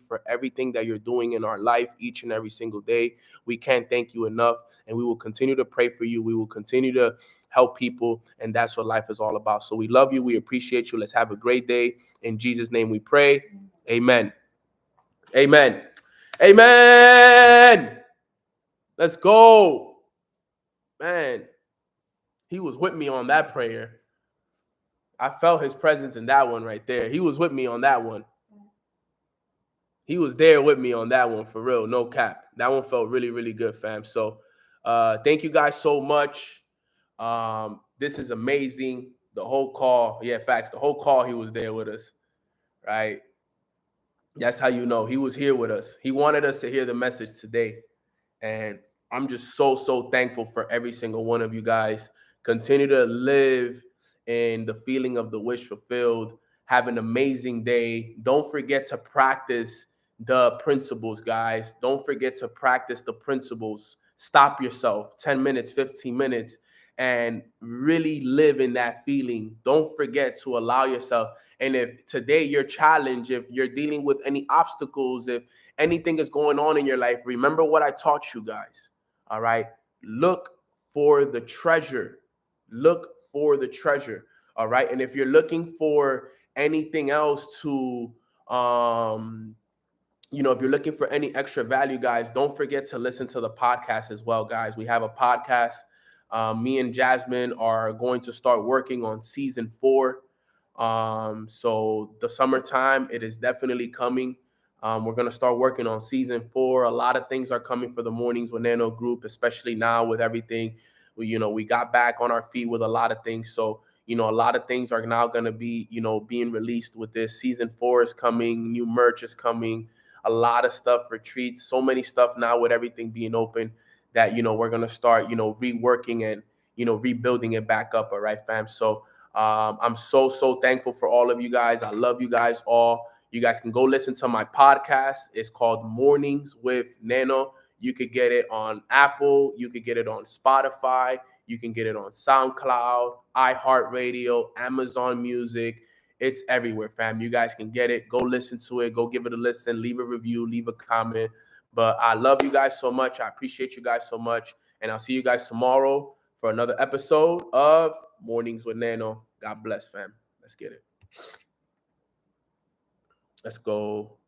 [SPEAKER 2] for everything that you're doing in our life each and every single day. We can't thank you enough, and we will continue to pray for you. We will continue to help people, and that's what life is all about. So we love you. We appreciate you. Let's have a great day. In Jesus' name we pray. Amen. Amen. Amen. Let's go. Man, he was with me on that prayer. I felt his presence in that one right there. He was with me on that one. He was there with me on that one, for real. No cap. That one felt really, really good, fam. So thank you guys so much. This is amazing. The whole call. Yeah, facts. The whole call, he was there with us, right? That's how you know he was here with us. He wanted us to hear the message today. And I'm just so thankful for every single one of you guys. Continue to live in the feeling of the wish fulfilled. Have an amazing day. Don't forget to practice the principles, guys. Don't forget to practice the principles. Stop yourself 10 minutes, 15 minutes, and really live in that feeling. Don't forget to allow yourself. And if today your challenge, if you're dealing with any obstacles, if anything is going on in your life, remember what I taught you guys. All right. Look for the treasure. Look for the treasure. All right. And if you're looking for anything else to, if you're looking for any extra value, guys, don't forget to listen to the podcast as well, guys. We have a podcast. Me and Jasmine are going to start working on season 4. So the summertime, it is definitely coming. We're going to start working on season 4. A lot of things are coming for the Mornings with Nano group, especially now with everything. We got back on our feet with a lot of things. So, a lot of things are now going to be, being released with this. Season 4 is coming. New merch is coming. A lot of stuff, retreats, so many stuff now with everything being open that, we're going to start, reworking and, rebuilding it back up. All right, fam. So I'm so thankful for all of you guys. I love you guys all. You guys can go listen to my podcast. It's called Mornings with Nano. You could get it on Apple. You could get it on Spotify. You can get it on SoundCloud, iHeartRadio, Amazon Music. It's everywhere, fam. You guys can get it. Go listen to it. Go give it a listen. Leave a review. Leave a comment. But I love you guys so much. I appreciate you guys so much. And I'll see you guys tomorrow for another episode of Mornings with Nano. God bless, fam. Let's get it. Let's go.